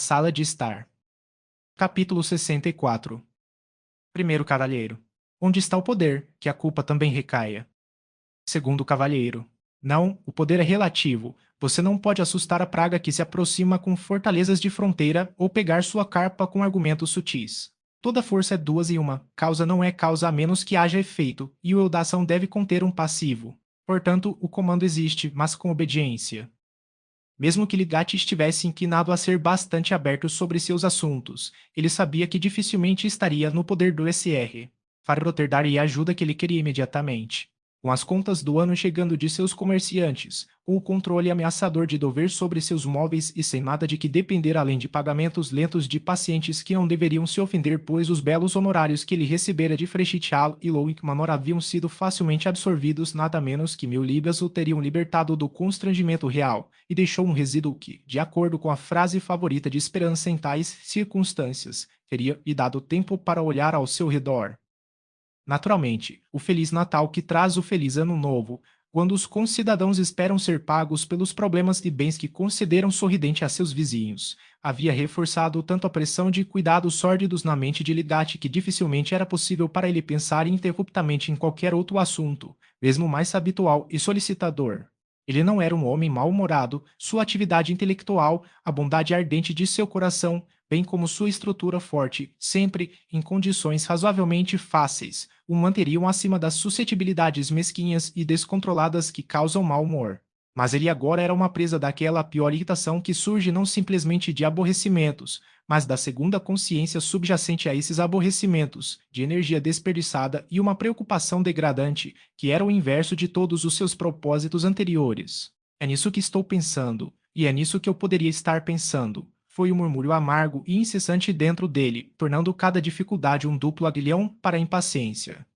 Sala de estar. Capítulo 64. Primeiro cavalheiro. Onde está o poder, que a culpa também recaia? Segundo cavalheiro. Não, o poder é relativo. Você não pode assustar a praga que se aproxima com fortalezas de fronteira ou pegar sua carpa com argumentos sutis. Toda força é duas em uma, causa não é causa a menos que haja efeito, e o eu da ação deve conter um passivo. Portanto, o comando existe, mas com obediência. Mesmo que Ligati estivesse inclinado a ser bastante aberto sobre seus assuntos, ele sabia que dificilmente estaria no poder do SR. Farroter daria a ajuda que ele queria imediatamente. Com as contas do ano chegando de seus comerciantes, com o controle ameaçador de Dover sobre seus móveis e sem nada de que depender além de pagamentos lentos de pacientes que não deveriam se ofender pois os belos honorários que ele recebera de Frechitial e Loic Manor haviam sido facilmente absorvidos, nada menos que 1000 libras o teriam libertado do constrangimento real, e deixou um resíduo que, de acordo com a frase favorita de Esperança em tais circunstâncias, teria lhe dado tempo para olhar ao seu redor. Naturalmente, o Feliz Natal que traz o Feliz Ano Novo, quando os concidadãos esperam ser pagos pelos problemas e bens que concederam sorridente a seus vizinhos, havia reforçado tanto a pressão de cuidados sórdidos na mente de Ligati que dificilmente era possível para ele pensar ininterruptamente em qualquer outro assunto, mesmo mais habitual e solicitador. Ele não era um homem mal-humorado, sua atividade intelectual, a bondade ardente de seu coração, bem como sua estrutura forte, sempre em condições razoavelmente fáceis, o manteriam acima das suscetibilidades mesquinhas e descontroladas que causam mau humor. Mas ele agora era uma presa daquela pior irritação que surge não simplesmente de aborrecimentos, mas da segunda consciência subjacente a esses aborrecimentos, de energia desperdiçada e uma preocupação degradante, que era o inverso de todos os seus propósitos anteriores. É nisso que estou pensando, e é nisso que eu poderia estar pensando. Foi um murmúrio amargo e incessante dentro dele, tornando cada dificuldade um duplo aguilhão para a impaciência.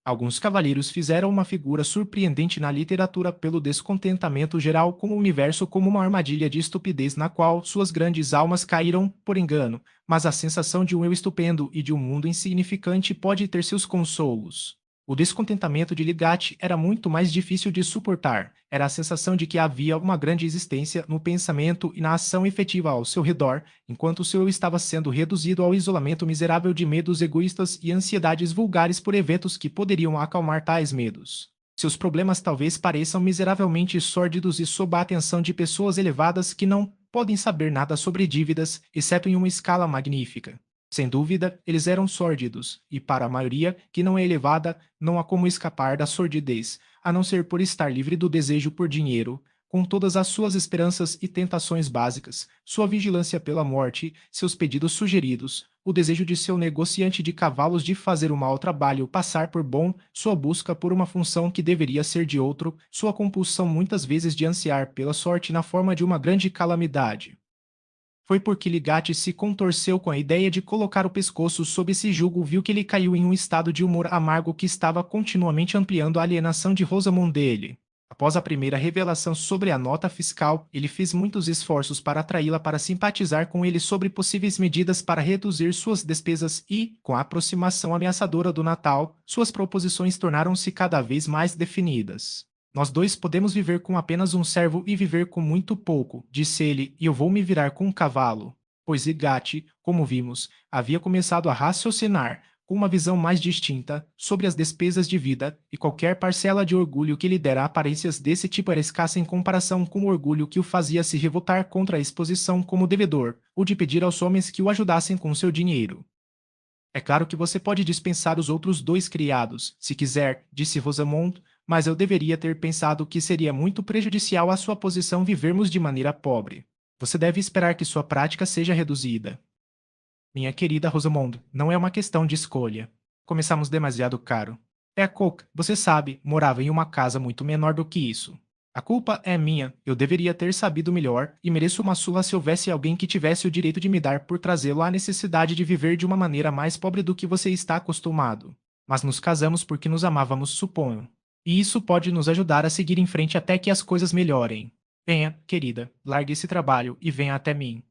Alguns cavalheiros fizeram uma figura surpreendente na literatura pelo descontentamento geral com o universo como uma armadilha de estupidez na qual suas grandes almas caíram por engano, mas a sensação de um eu estupendo e de um mundo insignificante pode ter seus consolos. O descontentamento de Ligati era muito mais difícil de suportar. Era a sensação de que havia uma grande existência no pensamento e na ação efetiva ao seu redor, enquanto o seu eu estava sendo reduzido ao isolamento miserável de medos egoístas e ansiedades vulgares por eventos que poderiam acalmar tais medos. Seus problemas talvez pareçam miseravelmente sórdidos e sob a atenção de pessoas elevadas que não podem saber nada sobre dívidas, exceto em uma escala magnífica. Sem dúvida, eles eram sórdidos, e para a maioria, que não é elevada, não há como escapar da sordidez, a não ser por estar livre do desejo por dinheiro, com todas as suas esperanças e tentações básicas, sua vigilância pela morte, seus pedidos sugeridos, o desejo de seu negociante de cavalos de fazer o mau trabalho passar por bom, sua busca por uma função que deveria ser de outro, sua compulsão muitas vezes de ansiar pela sorte na forma de uma grande calamidade. Foi porque Ligati se contorceu com a ideia de colocar o pescoço sob esse jugo viu que ele caiu em um estado de humor amargo que estava continuamente ampliando a alienação de Rosamond dele. Após a primeira revelação sobre a nota fiscal, ele fez muitos esforços para atraí-la para simpatizar com ele sobre possíveis medidas para reduzir suas despesas e, com a aproximação ameaçadora do Natal, suas proposições tornaram-se cada vez mais definidas. Nós dois podemos viver com apenas um servo e viver com muito pouco, disse ele, e eu vou me virar com um cavalo. Pois Igati, como vimos, havia começado a raciocinar, com uma visão mais distinta, sobre as despesas de vida, e qualquer parcela de orgulho que lhe dera aparências desse tipo era escassa em comparação com o orgulho que o fazia se revoltar contra a exposição como devedor, ou de pedir aos homens que o ajudassem com seu dinheiro. É claro que você pode dispensar os outros 2 criados, se quiser, disse Rosamond, mas eu deveria ter pensado que seria muito prejudicial à sua posição vivermos de maneira pobre. Você deve esperar que sua prática seja reduzida. Minha querida Rosamond, não é uma questão de escolha. Começamos demasiado caro. Cook, você sabe, morava em uma casa muito menor do que isso. A culpa é minha, eu deveria ter sabido melhor e mereço uma surra se houvesse alguém que tivesse o direito de me dar por trazê-lo à necessidade de viver de uma maneira mais pobre do que você está acostumado. Mas nos casamos porque nos amávamos, suponho. E isso pode nos ajudar a seguir em frente até que as coisas melhorem. Venha, querida, largue esse trabalho e venha até mim.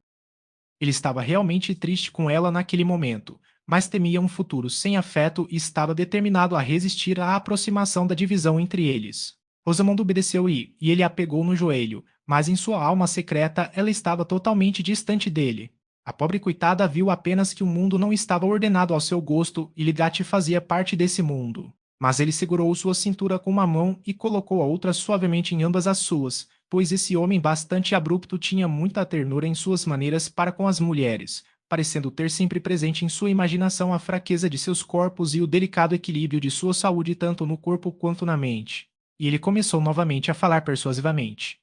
Ele estava realmente triste com ela naquele momento, mas temia um futuro sem afeto e estava determinado a resistir à aproximação da divisão entre eles. Rosamond obedeceu e ele a pegou no joelho, Mas em sua alma secreta ela estava totalmente distante dele. A pobre coitada viu apenas que o mundo não estava ordenado ao seu gosto e Ligati fazia parte desse mundo. Mas ele segurou sua cintura com uma mão e colocou a outra suavemente em ambas as suas, pois esse homem bastante abrupto tinha muita ternura em suas maneiras para com as mulheres, parecendo ter sempre presente em sua imaginação a fraqueza de seus corpos e o delicado equilíbrio de sua saúde tanto no corpo quanto na mente. E ele começou novamente a falar persuasivamente.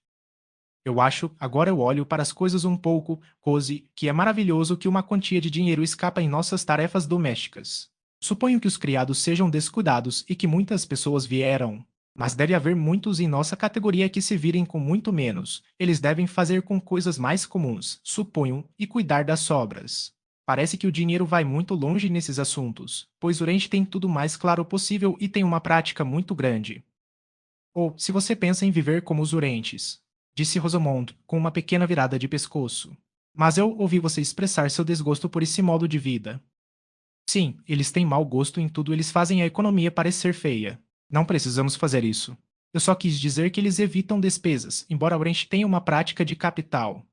Eu acho, agora eu olho para as coisas um pouco, Cozy, que é maravilhoso que uma quantia de dinheiro escapa em nossas tarefas domésticas. Suponho que os criados sejam descuidados e que muitas pessoas vieram. Mas deve haver muitos em nossa categoria que se virem com muito menos. Eles devem fazer com coisas mais comuns, suponho, e cuidar das sobras. Parece que o dinheiro vai muito longe nesses assuntos, pois Urente tem tudo mais claro possível e tem uma prática muito grande. Ou, se você pensa em viver como os Urentes, disse Rosamond, com uma pequena virada de pescoço. Mas eu ouvi você expressar seu desgosto por esse modo de vida. Sim, eles têm mau gosto em tudo, eles fazem a economia parecer feia. Não precisamos fazer isso. Eu só quis dizer que eles evitam despesas, embora Orange tenha uma prática de capital.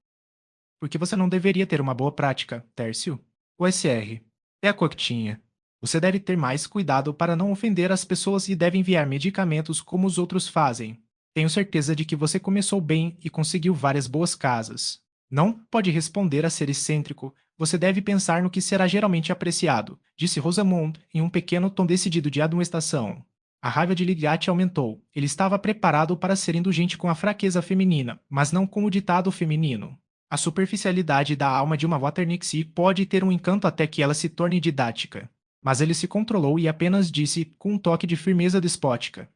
Porque você não deveria ter uma boa prática, Tércio? O SR. É a coquetinha. Você deve ter mais cuidado para não ofender as pessoas e deve enviar medicamentos como os outros fazem. Tenho certeza de que você começou bem e conseguiu várias boas casas. Não pode responder a ser excêntrico. Você deve pensar no que será geralmente apreciado, disse Rosamond em um pequeno tom decidido de admoestação. A raiva de Ligatti aumentou. Ele estava preparado para ser indulgente com a fraqueza feminina, mas não com o ditado feminino. A superficialidade da alma de uma Waternixe pode ter um encanto até que ela se torne didática. Mas ele se controlou e apenas disse, com um toque de firmeza despótica: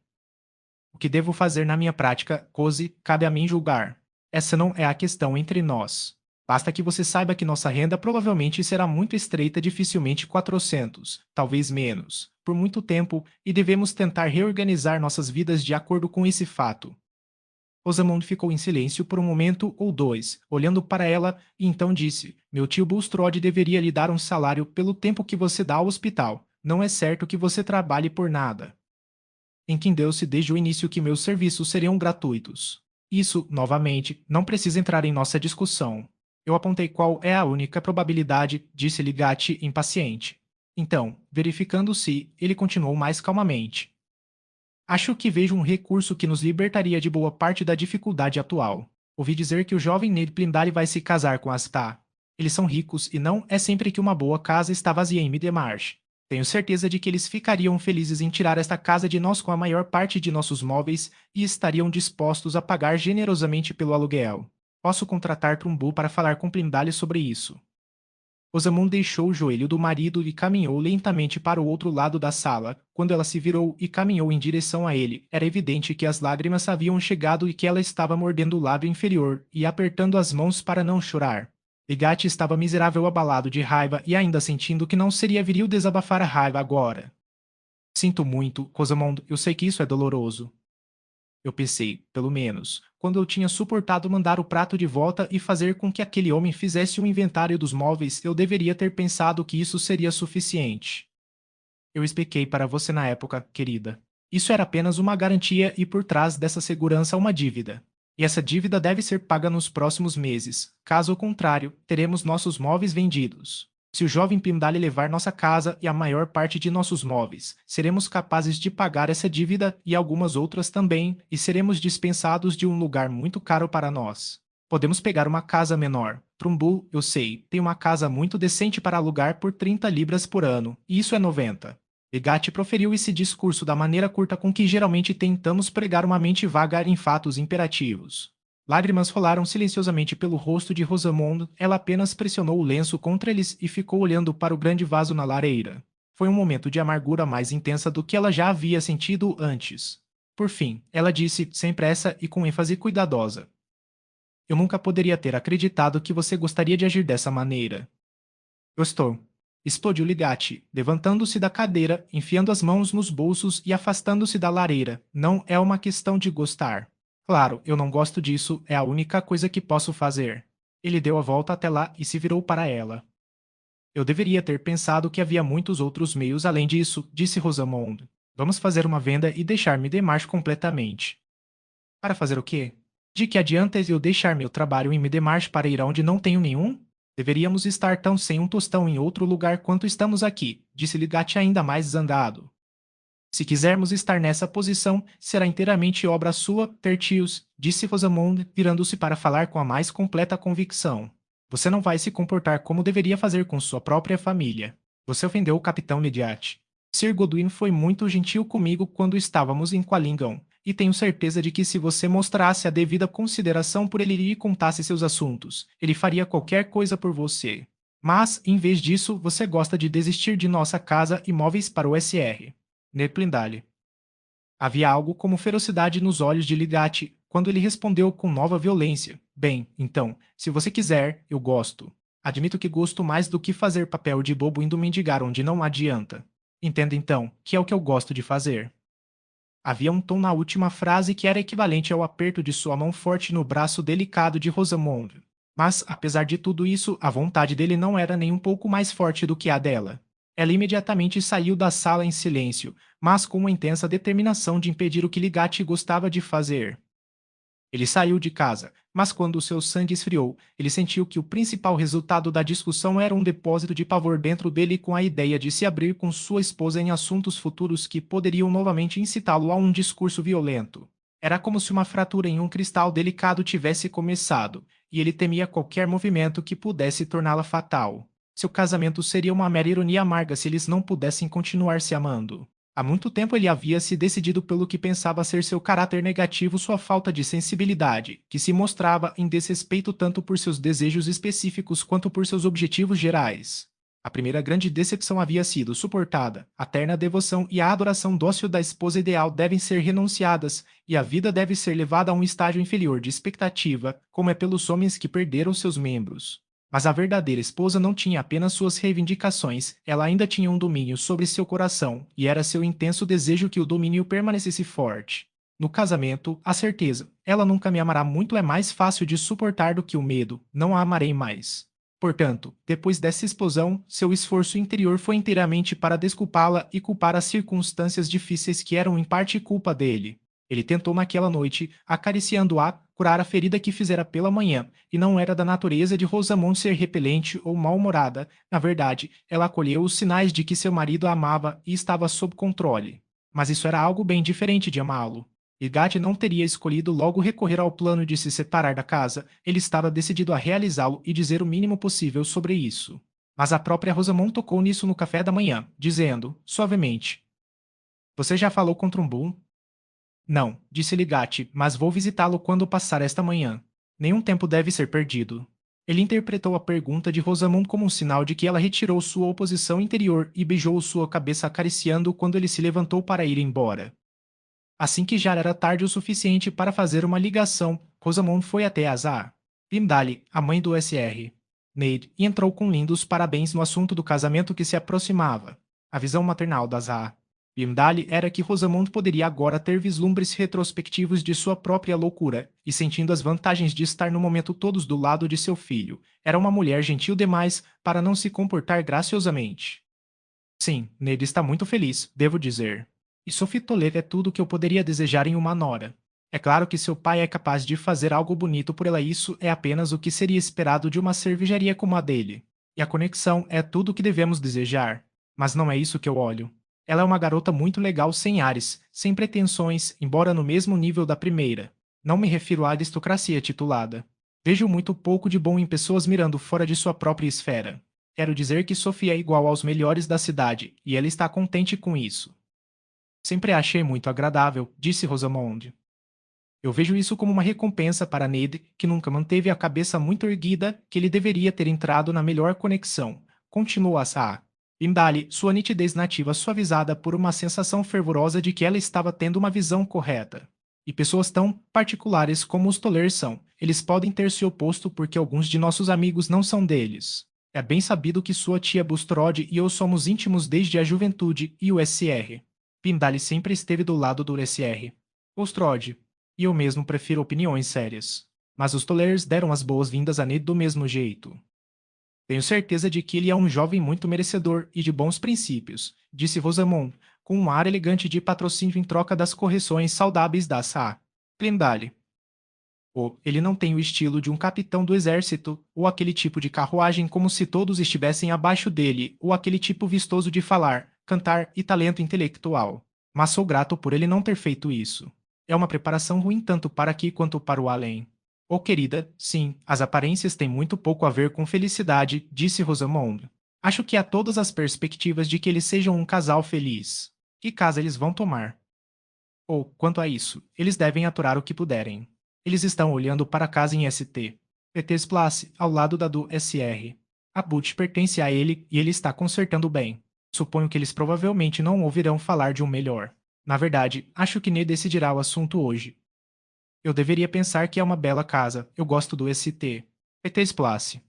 o que devo fazer na minha prática, Cozy, cabe a mim julgar. Essa não é a questão entre nós. Basta que você saiba que nossa renda provavelmente será muito estreita, dificilmente 400, talvez menos, por muito tempo, e devemos tentar reorganizar nossas vidas de acordo com esse fato. Rosamond ficou em silêncio por um momento ou dois, olhando para ela, e então disse: Meu tio Bulstrode deveria lhe dar um salário pelo tempo que você dá ao hospital. Não é certo que você trabalhe por nada. Entendeu-se desde o início que meus serviços seriam gratuitos. Isso, novamente, não precisa entrar em nossa discussão. Eu apontei qual é a única probabilidade, disse Ligatti impaciente. Então, verificando-se, ele continuou mais calmamente. Acho que vejo um recurso que nos libertaria de boa parte da dificuldade atual. Ouvi dizer que o jovem Ned Plymdale vai se casar com Asta. Eles são ricos e não é sempre que uma boa casa está vazia em Middlemarch. Tenho certeza de que eles ficariam felizes em tirar esta casa de nós com a maior parte de nossos móveis e estariam dispostos a pagar generosamente pelo aluguel. Posso contratar Trumbull para falar com Plymdale sobre isso. Rosamund deixou o joelho do marido e caminhou lentamente para o outro lado da sala. Quando ela se virou e caminhou em direção a ele, era evidente que as lágrimas haviam chegado e que ela estava mordendo o lábio inferior e apertando as mãos para não chorar. Ligatti estava miserável, abalado de raiva e ainda sentindo que não seria viril desabafar a raiva agora. Sinto muito, Rosamund, eu sei que isso é doloroso. Eu pensei, pelo menos, quando eu tinha suportado mandar o prato de volta e fazer com que aquele homem fizesse um inventário dos móveis, eu deveria ter pensado que isso seria suficiente. Eu expliquei para você na época, querida. Isso era apenas uma garantia e por trás dessa segurança uma dívida. E essa dívida deve ser paga nos próximos meses. Caso contrário, teremos nossos móveis vendidos. Se o jovem Pimdale levar nossa casa e a maior parte de nossos móveis, seremos capazes de pagar essa dívida e algumas outras também, e seremos dispensados de um lugar muito caro para nós. Podemos pegar uma casa menor. Trumbull, eu sei, tem uma casa muito decente para alugar por 30 libras por ano, e isso é 90. Ligatti proferiu esse discurso da maneira curta com que geralmente tentamos pregar uma mente vaga em fatos imperativos. Lágrimas rolaram silenciosamente pelo rosto de Rosamond, ela apenas pressionou o lenço contra eles e ficou olhando para o grande vaso na lareira. Foi um momento de amargura mais intensa do que ela já havia sentido antes. Por fim, ela disse, sem pressa e com ênfase cuidadosa: Eu nunca poderia ter acreditado que você gostaria de agir dessa maneira. Eu estou. Explodiu Ligatti, levantando-se da cadeira, enfiando as mãos nos bolsos e afastando-se da lareira. Não é uma questão de gostar. Claro, eu não gosto disso, é a única coisa que posso fazer. Ele deu a volta até lá e se virou para ela. Eu deveria ter pensado que havia muitos outros meios além disso, disse Rosamond. Vamos fazer uma venda e deixar Middlemarch completamente. Para fazer o quê? De que adianta eu deixar meu trabalho e me demarche para ir aonde não tenho nenhum? Deveríamos estar tão sem um tostão em outro lugar quanto estamos aqui, disse Ligate ainda mais zangado. Se quisermos estar nessa posição, será inteiramente obra sua, Tertius, disse Rosamond, virando-se para falar com a mais completa convicção. Você não vai se comportar como deveria fazer com sua própria família. Você ofendeu o capitão Mediate. Sir Godwin foi muito gentil comigo quando estávamos em Quallingham, e tenho certeza de que se você mostrasse a devida consideração por ele e lhe contasse seus assuntos, ele faria qualquer coisa por você. Mas, em vez disso, você gosta de desistir de nossa casa e móveis para o SR. Neplindale. Havia algo como ferocidade nos olhos de Ligate quando ele respondeu com nova violência. Bem, então, se você quiser, eu gosto. Admito que gosto mais do que fazer papel de bobo indo mendigar onde não adianta. Entenda então, que é o que eu gosto de fazer. Havia um tom na última frase que era equivalente ao aperto de sua mão forte no braço delicado de Rosamond. Mas, apesar de tudo isso, a vontade dele não era nem um pouco mais forte do que a dela. Ela imediatamente saiu da sala em silêncio, mas com uma intensa determinação de impedir o que Ligate gostava de fazer. Ele saiu de casa, mas quando o seu sangue esfriou, ele sentiu que o principal resultado da discussão era um depósito de pavor dentro dele com a ideia de se abrir com sua esposa em assuntos futuros que poderiam novamente incitá-lo a um discurso violento. Era como se uma fratura em um cristal delicado tivesse começado, e ele temia qualquer movimento que pudesse torná-la fatal. Seu casamento seria uma mera ironia amarga se eles não pudessem continuar se amando. Há muito tempo ele havia se decidido pelo que pensava ser seu caráter negativo, sua falta de sensibilidade, que se mostrava em desrespeito tanto por seus desejos específicos quanto por seus objetivos gerais. A primeira grande decepção havia sido suportada, a terna devoção e a adoração dócil da esposa ideal devem ser renunciadas, e a vida deve ser levada a um estágio inferior de expectativa, como é pelos homens que perderam seus membros. Mas a verdadeira esposa não tinha apenas suas reivindicações, ela ainda tinha um domínio sobre seu coração, e era seu intenso desejo que o domínio permanecesse forte. No casamento, a certeza, ela nunca me amará muito é mais fácil de suportar do que o medo, não a amarei mais. Portanto, depois dessa explosão, seu esforço interior foi inteiramente para desculpá-la e culpar as circunstâncias difíceis que eram em parte culpa dele. Ele tentou naquela noite, acariciando-a, curar a ferida que fizera pela manhã, e não era da natureza de Rosamond ser repelente ou mal-humorada. Na verdade, ela acolheu os sinais de que seu marido a amava e estava sob controle. Mas isso era algo bem diferente de amá-lo. Ligate não teria escolhido logo recorrer ao plano de se separar da casa, ele estava decidido a realizá-lo e dizer o mínimo possível sobre isso. Mas a própria Rosamond tocou nisso no café da manhã, dizendo, suavemente: Você já falou com Trumbull? Não, disse Ligate, mas vou visitá-lo quando passar esta manhã. Nenhum tempo deve ser perdido. Ele interpretou a pergunta de Rosamond como um sinal de que ela retirou sua oposição interior e beijou sua cabeça acariciando-o quando ele se levantou para ir embora. Assim que já era tarde o suficiente para fazer uma ligação, Rosamond foi até Azar, Pimdale, a mãe do SR. Neide, e entrou com lindos parabéns no assunto do casamento que se aproximava. A visão maternal da Azar. Pimdale era que Rosamond poderia agora ter vislumbres retrospectivos de sua própria loucura, e sentindo as vantagens de estar no momento todos do lado de seu filho. Era uma mulher gentil demais para não se comportar graciosamente. Sim, Neide está muito feliz, devo dizer. E Sophie Toler é tudo o que eu poderia desejar em uma nora. É claro que seu pai é capaz de fazer algo bonito por ela, isso é apenas o que seria esperado de uma cervejaria como a dele. E a conexão é tudo o que devemos desejar. Mas não é isso que eu olho. Ela é uma garota muito legal sem ares, sem pretensões, embora no mesmo nível da primeira. Não me refiro à aristocracia titulada. Vejo muito pouco de bom em pessoas mirando fora de sua própria esfera. Quero dizer que Sophie é igual aos melhores da cidade, e ela está contente com isso. Sempre a achei muito agradável, disse Rosamond. Eu vejo isso como uma recompensa para Ned, que nunca manteve a cabeça muito erguida, que ele deveria ter entrado na melhor conexão. Continuou Asa. Pimdale, sua nitidez nativa suavizada por uma sensação fervorosa de que ela estava tendo uma visão correta. E pessoas tão particulares como os Toller são, eles podem ter se oposto porque alguns de nossos amigos não são deles. É bem sabido que sua tia Bustrode e eu somos íntimos desde a juventude e o SR. Pimdale sempre esteve do lado do SR. Bustrode. E eu mesmo prefiro opiniões sérias. Mas os Tollers deram as boas-vindas a Ned do mesmo jeito. Tenho certeza de que ele é um jovem muito merecedor e de bons princípios, disse Rosamond, com um ar elegante de patrocínio em troca das correções saudáveis da Sa. Pimdale. Ou ele não tem o estilo de um capitão do exército, ou aquele tipo de carruagem como se todos estivessem abaixo dele, ou aquele tipo vistoso de falar, cantar e talento intelectual. Mas sou grato por ele não ter feito isso. É uma preparação ruim tanto para aqui quanto para o além. Oh, querida, sim, as aparências têm muito pouco a ver com felicidade, disse Rosamond. Acho que há todas as perspectivas de que eles sejam um casal feliz. Que casa eles vão tomar? Ou, quanto a isso, eles devem aturar o que puderem. Eles estão olhando para a casa em ST. PT's Place, ao lado da do SR. A Butch pertence a ele e ele está consertando bem. Suponho que eles provavelmente não ouvirão falar de um melhor. Na verdade, acho que Ney decidirá o assunto hoje. Eu deveria pensar que é uma bela casa. Eu gosto do ST. PT's Place.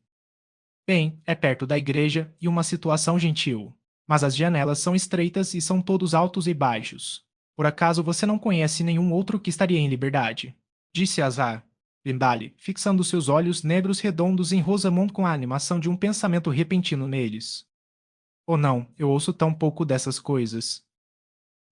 Bem, é perto da igreja e uma situação gentil. Mas as janelas são estreitas e são todos altos e baixos. Por acaso você não conhece nenhum outro que estaria em liberdade? Disse Azar. Bindale, fixando seus olhos negros redondos em Rosamond com a animação de um pensamento repentino neles. Oh não, eu ouço tão pouco dessas coisas.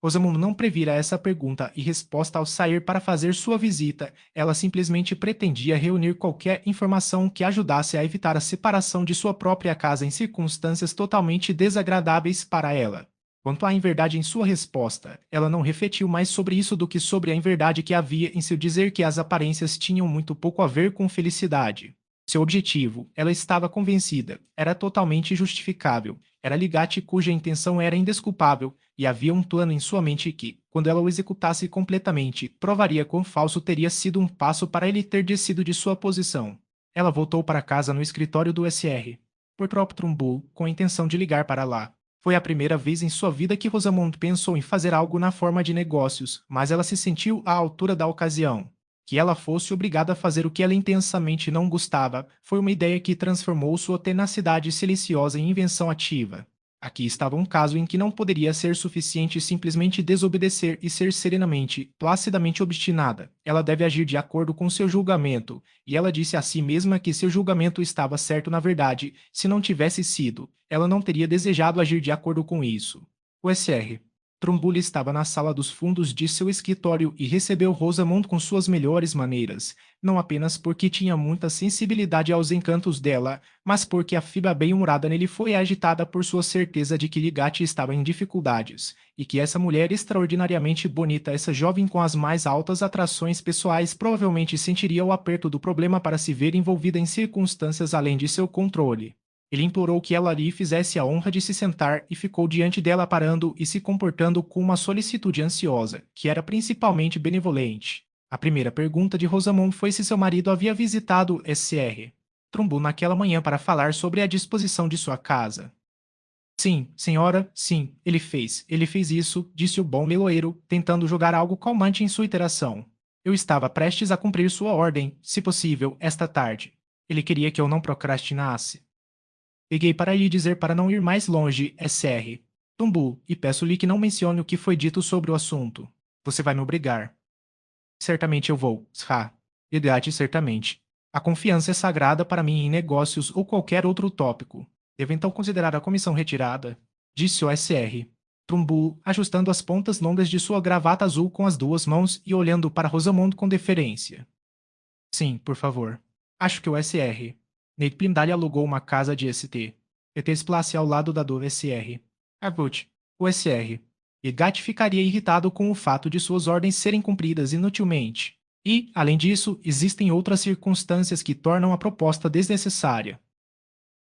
Rosamund não previra essa pergunta e resposta ao sair para fazer sua visita, ela simplesmente pretendia reunir qualquer informação que ajudasse a evitar a separação de sua própria casa em circunstâncias totalmente desagradáveis para ela. Quanto à inverdade em sua resposta, ela não refletiu mais sobre isso do que sobre a inverdade que havia em seu dizer que as aparências tinham muito pouco a ver com felicidade. Seu objetivo, ela estava convencida, era totalmente justificável. Era Ligati cuja intenção era indesculpável, e havia um plano em sua mente que, quando ela o executasse completamente, provaria quão falso teria sido um passo para ele ter descido de sua posição. Ela voltou para casa no escritório do SR, por Trumbull, com a intenção de ligar para lá. Foi a primeira vez em sua vida que Rosamond pensou em fazer algo na forma de negócios, mas ela se sentiu à altura da ocasião. Que ela fosse obrigada a fazer o que ela intensamente não gostava foi uma ideia que transformou sua tenacidade silenciosa em invenção ativa. Aqui estava um caso em que não poderia ser suficiente simplesmente desobedecer e ser serenamente, placidamente obstinada. Ela deve agir de acordo com seu julgamento, e ela disse a si mesma que seu julgamento estava certo na verdade. Se não tivesse sido, ela não teria desejado agir de acordo com isso. O SR. Trumbull estava na sala dos fundos de seu escritório e recebeu Rosamond com suas melhores maneiras, não apenas porque tinha muita sensibilidade aos encantos dela, mas porque a fibra bem-humorada nele foi agitada por sua certeza de que Ligati estava em dificuldades, e que essa mulher extraordinariamente bonita, essa jovem com as mais altas atrações pessoais, provavelmente sentiria o aperto do problema para se ver envolvida em circunstâncias além de seu controle. Ele implorou que ela lhe fizesse a honra de se sentar e ficou diante dela parando e se comportando com uma solicitude ansiosa, que era principalmente benevolente. A primeira pergunta de Rosamond foi se seu marido havia visitado SR. Trumbull naquela manhã para falar sobre a disposição de sua casa. Sim, senhora, sim, ele fez. Ele fez isso, disse o bom meloeiro, tentando jogar algo calmante em sua interação. Eu estava prestes a cumprir sua ordem, se possível, esta tarde. Ele queria que eu não procrastinasse. Peguei para lhe dizer para não ir mais longe, SR. Tumbu, e peço-lhe que não mencione o que foi dito sobre o assunto. Você vai me obrigar. Certamente eu vou, Sra. Idate certamente. A confiança é sagrada para mim em negócios ou qualquer outro tópico. Devo então considerar a comissão retirada? Disse o SR. Trumbull, ajustando as pontas longas de sua gravata azul com as duas mãos e olhando para Rosamond com deferência. Sim, por favor. Acho que o SR. Nate Plimdahl alugou uma casa de ST. ET's Place ao lado da do SR. Arbut, o SR. E Gat ficaria irritado com o fato de suas ordens serem cumpridas inutilmente. E, além disso, existem outras circunstâncias que tornam a proposta desnecessária.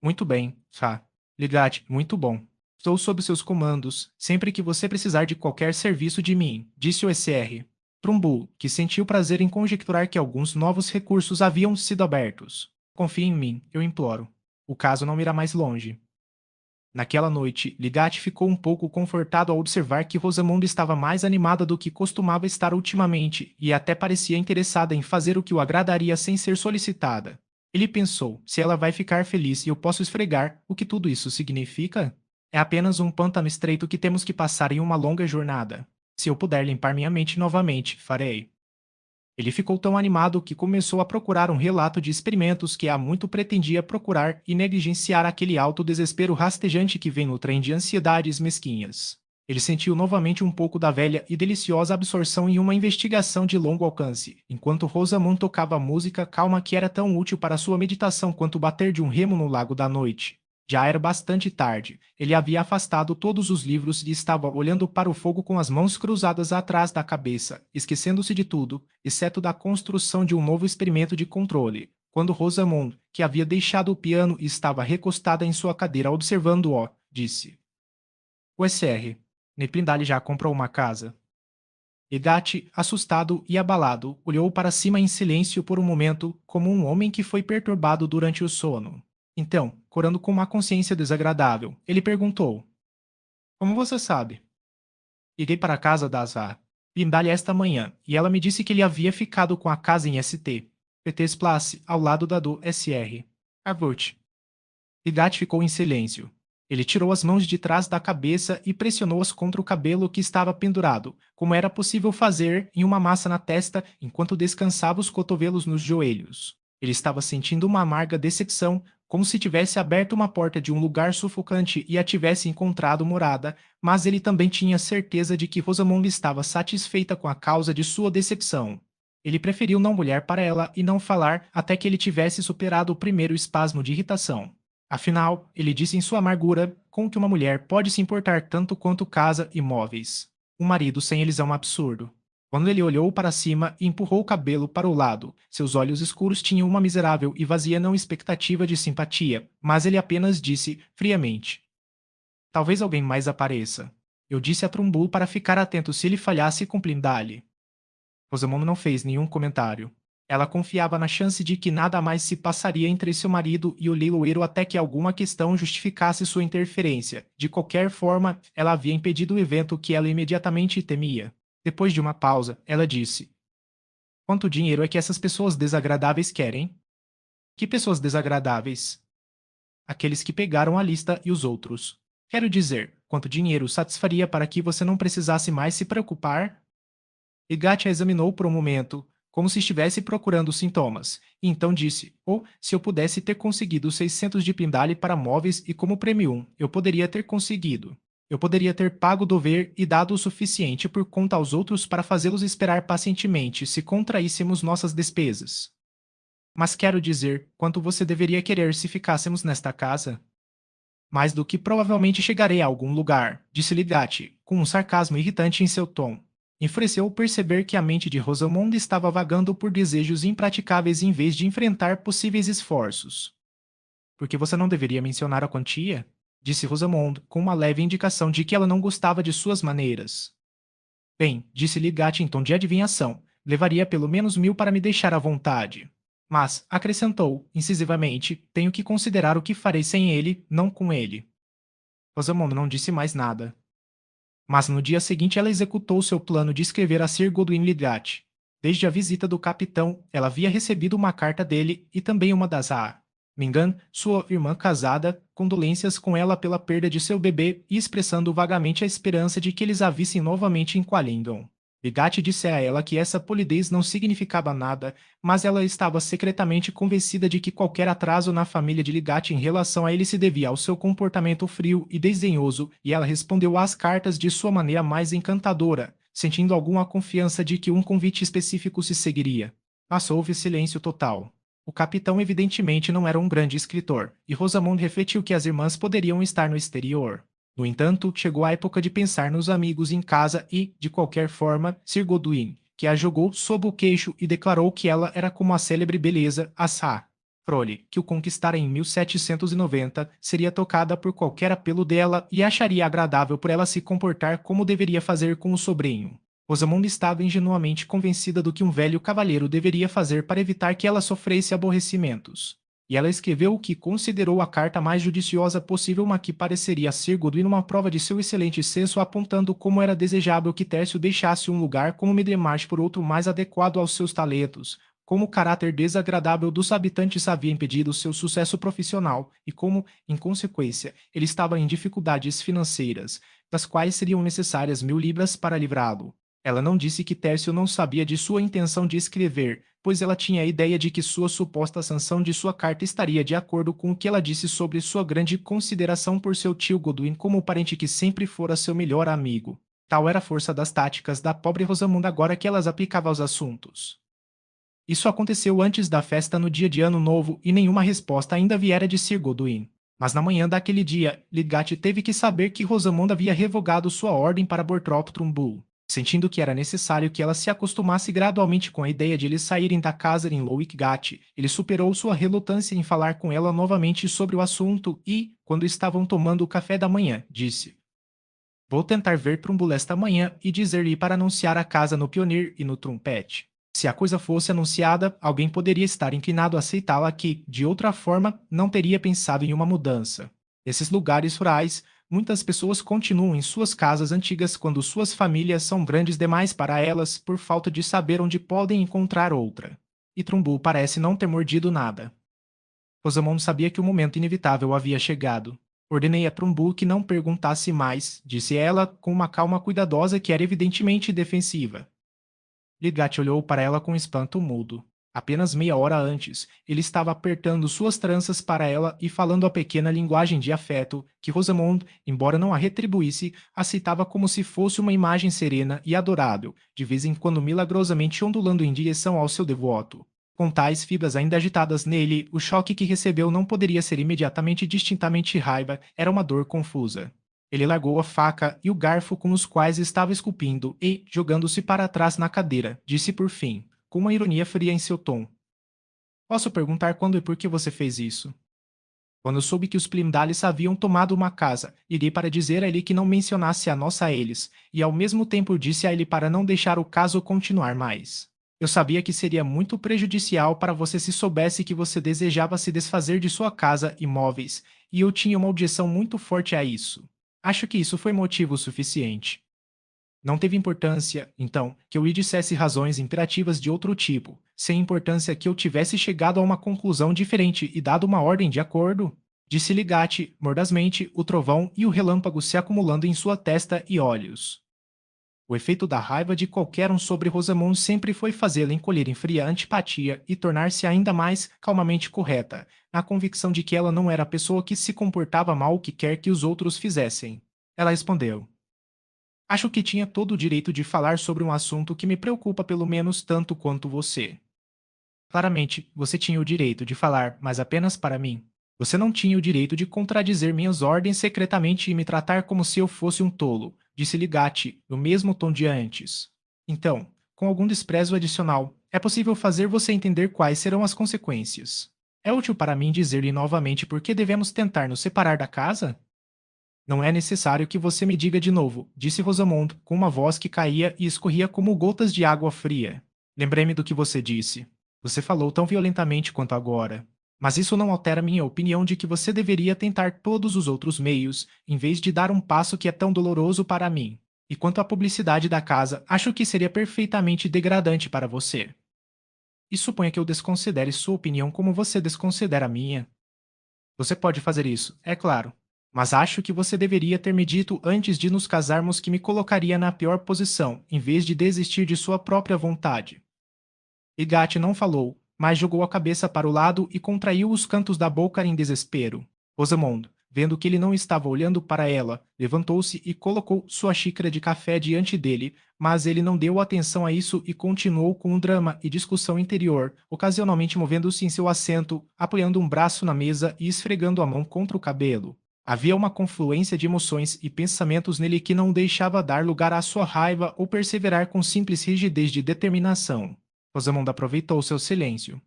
Muito bem, Sa. Ligat, muito bom. Estou sob seus comandos, sempre que você precisar de qualquer serviço de mim, disse o SR. Trumbull, que sentiu prazer em conjecturar que alguns novos recursos haviam sido abertos. Confie em mim, eu imploro. O caso não irá mais longe. Naquela noite, Ligat ficou um pouco confortado ao observar que Rosamond estava mais animada do que costumava estar ultimamente e até parecia interessada em fazer o que o agradaria sem ser solicitada. Ele pensou, se ela vai ficar feliz e eu posso esfregar, o que tudo isso significa? É apenas um pântano estreito que temos que passar em uma longa jornada. Se eu puder limpar minha mente novamente, farei. Ele ficou tão animado que começou a procurar um relato de experimentos que há muito pretendia procurar e negligenciar aquele alto desespero rastejante que vem no trem de ansiedades mesquinhas. Ele sentiu novamente um pouco da velha e deliciosa absorção em uma investigação de longo alcance, enquanto Rosamund tocava a música calma que era tão útil para sua meditação quanto o bater de um remo no lago da noite. Já era bastante tarde. Ele havia afastado todos os livros e estava olhando para o fogo com as mãos cruzadas atrás da cabeça, esquecendo-se de tudo, exceto da construção de um novo experimento de controle. Quando Rosamund, que havia deixado o piano e estava recostada em sua cadeira observando-o, disse: O SR. Neprindali já comprou uma casa. Egate, assustado e abalado, olhou para cima em silêncio por um momento, como um homem que foi perturbado durante o sono. Então, corando com uma consciência desagradável, ele perguntou: Como você sabe? Liguei para a casa da Azar. Pindalha esta manhã, e ela me disse que ele havia ficado com a casa em ST. PT's Place, ao lado da do SR. Avult. Egate ficou em silêncio. Ele tirou as mãos de trás da cabeça e pressionou-as contra o cabelo que estava pendurado, como era possível fazer em uma massa na testa enquanto descansava os cotovelos nos joelhos. Ele estava sentindo uma amarga decepção, como se tivesse aberto uma porta de um lugar sufocante e a tivesse encontrado morada, mas ele também tinha certeza de que Rosamund estava satisfeita com a causa de sua decepção. Ele preferiu não olhar para ela e não falar até que ele tivesse superado o primeiro espasmo de irritação. Afinal, ele disse em sua amargura, com que uma mulher pode se importar tanto quanto casa e móveis. Um marido sem eles é um absurdo. Quando ele olhou para cima e empurrou o cabelo para o lado, seus olhos escuros tinham uma miserável e vazia não expectativa de simpatia, mas ele apenas disse, friamente: Talvez alguém mais apareça. Eu disse a Trumbull para ficar atento se ele falhasse com Plindalle. Rosamund não fez nenhum comentário. Ela confiava na chance de que nada mais se passaria entre seu marido e o leiloeiro até que alguma questão justificasse sua interferência. De qualquer forma, ela havia impedido o evento que ela imediatamente temia. Depois de uma pausa, ela disse: Quanto dinheiro é que essas pessoas desagradáveis querem? Que pessoas desagradáveis? Aqueles que pegaram a lista e os outros. Quero dizer, quanto dinheiro satisfaria para que você não precisasse mais se preocupar? Egate a examinou por um momento, como se estivesse procurando sintomas, e então disse: se eu pudesse ter conseguido 600 de Pindale para móveis e como prêmio eu poderia ter conseguido. Eu poderia ter pago Dover e dado o suficiente por conta aos outros para fazê-los esperar pacientemente se contraíssemos nossas despesas. Mas quero dizer, quanto você deveria querer se ficássemos nesta casa? Mais do que provavelmente chegarei a algum lugar, disse Ligati, com um sarcasmo irritante em seu tom. Enfureceu ao perceber que a mente de Rosamund estava vagando por desejos impraticáveis em vez de enfrentar possíveis esforços. Por que você não deveria mencionar a quantia? Disse Rosamund, com uma leve indicação de que ela não gostava de suas maneiras. Bem, disse Ligati em tom de adivinhação, levaria pelo menos 1000 para me deixar à vontade. Mas, acrescentou, incisivamente, tenho que considerar o que farei sem ele, não com ele. Rosamund não disse mais nada. Mas no dia seguinte ela executou seu plano de escrever a Sir Godwin Ligati. Desde a visita do capitão, ela havia recebido uma carta dele e também uma da Zaa. Mingan, sua irmã casada, condolências com ela pela perda de seu bebê e expressando vagamente a esperança de que eles a vissem novamente em Qualendon. Ligati disse a ela que essa polidez não significava nada, mas ela estava secretamente convencida de que qualquer atraso na família de Ligati em relação a ele se devia ao seu comportamento frio e desdenhoso, e ela respondeu às cartas de sua maneira mais encantadora, sentindo alguma confiança de que um convite específico se seguiria. Mas houve silêncio total. O capitão evidentemente não era um grande escritor, e Rosamund refletiu que as irmãs poderiam estar no exterior. No entanto, chegou a época de pensar nos amigos em casa e, de qualquer forma, Sir Godwin, que a jogou sob o queixo e declarou que ela era como a célebre beleza Assá. Frole, que o conquistara em 1790, seria tocada por qualquer apelo dela e acharia agradável por ela se comportar como deveria fazer com o sobrinho. Rosamund estava ingenuamente convencida do que um velho cavalheiro deveria fazer para evitar que ela sofresse aborrecimentos. E ela escreveu o que considerou a carta mais judiciosa possível, uma que pareceria ser Godwin uma prova de seu excelente senso, apontando como era desejável que Tércio deixasse um lugar como Middlemarch por outro mais adequado aos seus talentos, como o caráter desagradável dos habitantes havia impedido seu sucesso profissional e como, em consequência, ele estava em dificuldades financeiras, das quais seriam necessárias 1000 libras para livrá-lo. Ela não disse que Tércio não sabia de sua intenção de escrever, pois ela tinha a ideia de que sua suposta sanção de sua carta estaria de acordo com o que ela disse sobre sua grande consideração por seu tio Goduin como o parente que sempre fora seu melhor amigo. Tal era a força das táticas da pobre Rosamunda agora que elas aplicava aos assuntos. Isso aconteceu antes da festa no dia de Ano Novo e nenhuma resposta ainda viera de Sir Goduin. Mas na manhã daquele dia, Lidgat teve que saber que Rosamund havia revogado sua ordem para Bortrop Trumbull, sentindo que era necessário que ela se acostumasse gradualmente com a ideia de eles saírem da casa em Lowickgat. Ele superou sua relutância em falar com ela novamente sobre o assunto e, quando estavam tomando o café da manhã, disse: "Vou tentar ver Trumbull esta manhã e dizer-lhe para anunciar a casa no Pioneer e no Trumpet. Se a coisa fosse anunciada, alguém poderia estar inclinado a aceitá-la que, de outra forma, não teria pensado em uma mudança. Nesses lugares rurais, muitas pessoas continuam em suas casas antigas quando suas famílias são grandes demais para elas por falta de saber onde podem encontrar outra. E Trumbull parece não ter mordido nada." Rosamond sabia que o momento inevitável havia chegado. "Ordenei a Trumbull que não perguntasse mais", disse ela com uma calma cuidadosa que era evidentemente defensiva. Lidgat olhou para ela com espanto mudo. Apenas meia hora antes, ele estava apertando suas tranças para ela e falando a pequena linguagem de afeto que Rosamond, embora não a retribuísse, aceitava como se fosse uma imagem serena e adorável, de vez em quando milagrosamente ondulando em direção ao seu devoto. Com tais fibras ainda agitadas nele, o choque que recebeu não poderia ser imediatamente distintamente raiva, era uma dor confusa. Ele largou a faca e o garfo com os quais estava esculpindo e, jogando-se para trás na cadeira, disse por fim, com uma ironia fria em seu tom: "Posso perguntar quando e por que você fez isso?" "Quando soube que os Plimdales haviam tomado uma casa, irei para dizer a ele que não mencionasse a nossa a eles, e ao mesmo tempo disse a ele para não deixar o caso continuar mais. Eu sabia que seria muito prejudicial para você se soubesse que você desejava se desfazer de sua casa e móveis, e eu tinha uma objeção muito forte a isso. Acho que isso foi motivo suficiente. Não teve importância, então, que eu lhe dissesse razões imperativas de outro tipo, sem importância que eu tivesse chegado a uma conclusão diferente e dado uma ordem de acordo?" Disse Ligate, mordazmente, o trovão e o relâmpago se acumulando em sua testa e olhos. O efeito da raiva de qualquer um sobre Rosamond sempre foi fazê-la encolher em fria antipatia e tornar-se ainda mais calmamente correta, na convicção de que ela não era a pessoa que se comportava mal o que quer que os outros fizessem. Ela respondeu: "Acho que tinha todo o direito de falar sobre um assunto que me preocupa pelo menos tanto quanto você." "Claramente, você tinha o direito de falar, mas apenas para mim. Você não tinha o direito de contradizer minhas ordens secretamente e me tratar como se eu fosse um tolo", disse Ligati, no mesmo tom de antes. "Então, com algum desprezo adicional, é possível fazer você entender quais serão as consequências. É útil para mim dizer-lhe novamente por que devemos tentar nos separar da casa?" "Não é necessário que você me diga de novo", disse Rosamond, com uma voz que caía e escorria como gotas de água fria. "Lembrei-me do que você disse. Você falou tão violentamente quanto agora. Mas isso não altera minha opinião de que você deveria tentar todos os outros meios, em vez de dar um passo que é tão doloroso para mim. E quanto à publicidade da casa, acho que seria perfeitamente degradante para você. E suponha que eu desconsidere sua opinião como você desconsidera a minha. Você pode fazer isso, é claro. Mas acho que você deveria ter me dito antes de nos casarmos que me colocaria na pior posição, em vez de desistir de sua própria vontade." Igate não falou, mas jogou a cabeça para o lado e contraiu os cantos da boca em desespero. Rosamond, vendo que ele não estava olhando para ela, levantou-se e colocou sua xícara de café diante dele, mas ele não deu atenção a isso e continuou com um drama e discussão interior, ocasionalmente movendo-se em seu assento, apoiando um braço na mesa e esfregando a mão contra o cabelo. Havia uma confluência de emoções e pensamentos nele que não o deixava dar lugar à sua raiva ou perseverar com simples rigidez de determinação. Rosamond aproveitou seu silêncio.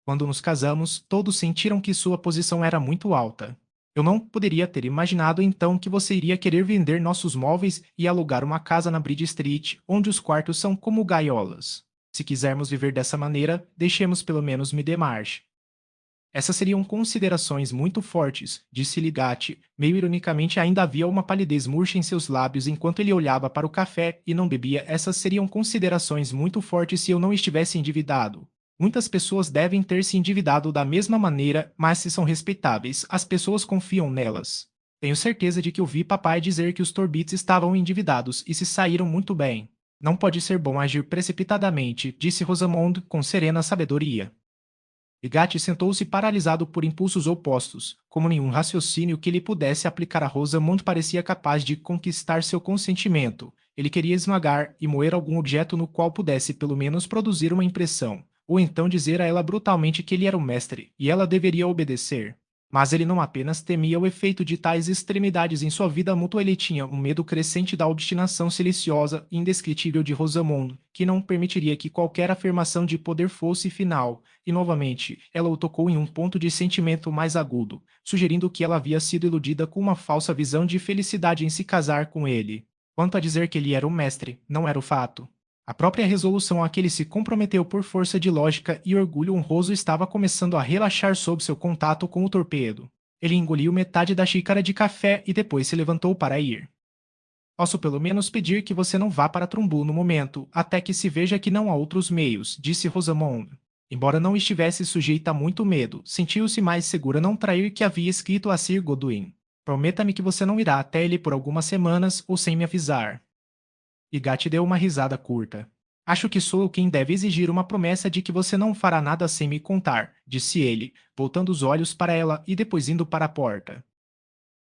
"Quando nos casamos, todos sentiram que sua posição era muito alta. Eu não poderia ter imaginado então que você iria querer vender nossos móveis e alugar uma casa na Bridge Street, onde os quartos são como gaiolas. Se quisermos viver dessa maneira, deixemos pelo menos Middlemarch." "Essas seriam considerações muito fortes", disse Ligate. Meio ironicamente, ainda havia uma palidez murcha em seus lábios enquanto ele olhava para o café e não bebia. "Essas seriam considerações muito fortes se eu não estivesse endividado. Muitas pessoas devem ter se endividado da mesma maneira, mas se são respeitáveis, as pessoas confiam nelas. Tenho certeza de que ouvi papai dizer que os Torbits estavam endividados e se saíram muito bem. Não pode ser bom agir precipitadamente, disse Rosamond com serena sabedoria. Ligat sentou-se paralisado por impulsos opostos, como nenhum raciocínio que lhe pudesse aplicar a Rosamond parecia capaz de conquistar seu consentimento. Ele queria esmagar e moer algum objeto no qual pudesse pelo menos produzir uma impressão, ou então dizer a ela brutalmente que ele era o mestre, e ela deveria obedecer. Mas ele não apenas temia o efeito de tais extremidades em sua vida mútua, ele tinha um medo crescente da obstinação silenciosa e indescritível de Rosamond, que não permitiria que qualquer afirmação de poder fosse final, e novamente ela o tocou em um ponto de sentimento mais agudo, sugerindo que ela havia sido iludida com uma falsa visão de felicidade em se casar com ele. Quanto a dizer que ele era o mestre, não era o fato. A própria resolução a que ele se comprometeu por força de lógica e orgulho honroso estava começando a relaxar sob seu contato com o torpedo. Ele engoliu metade da xícara de café e depois se levantou para ir. Posso pelo menos pedir que você não vá para Trumbull no momento, até que se veja que não há outros meios, disse Rosamond. Embora não estivesse sujeita a muito medo, sentiu-se mais segura não trair que havia escrito a Sir Godwin. Prometa-me que você não irá até ele por algumas semanas ou sem me avisar. E Gat deu uma risada curta. Acho que sou eu quem deve exigir uma promessa de que você não fará nada sem me contar, disse ele, voltando os olhos para ela e depois indo para a porta.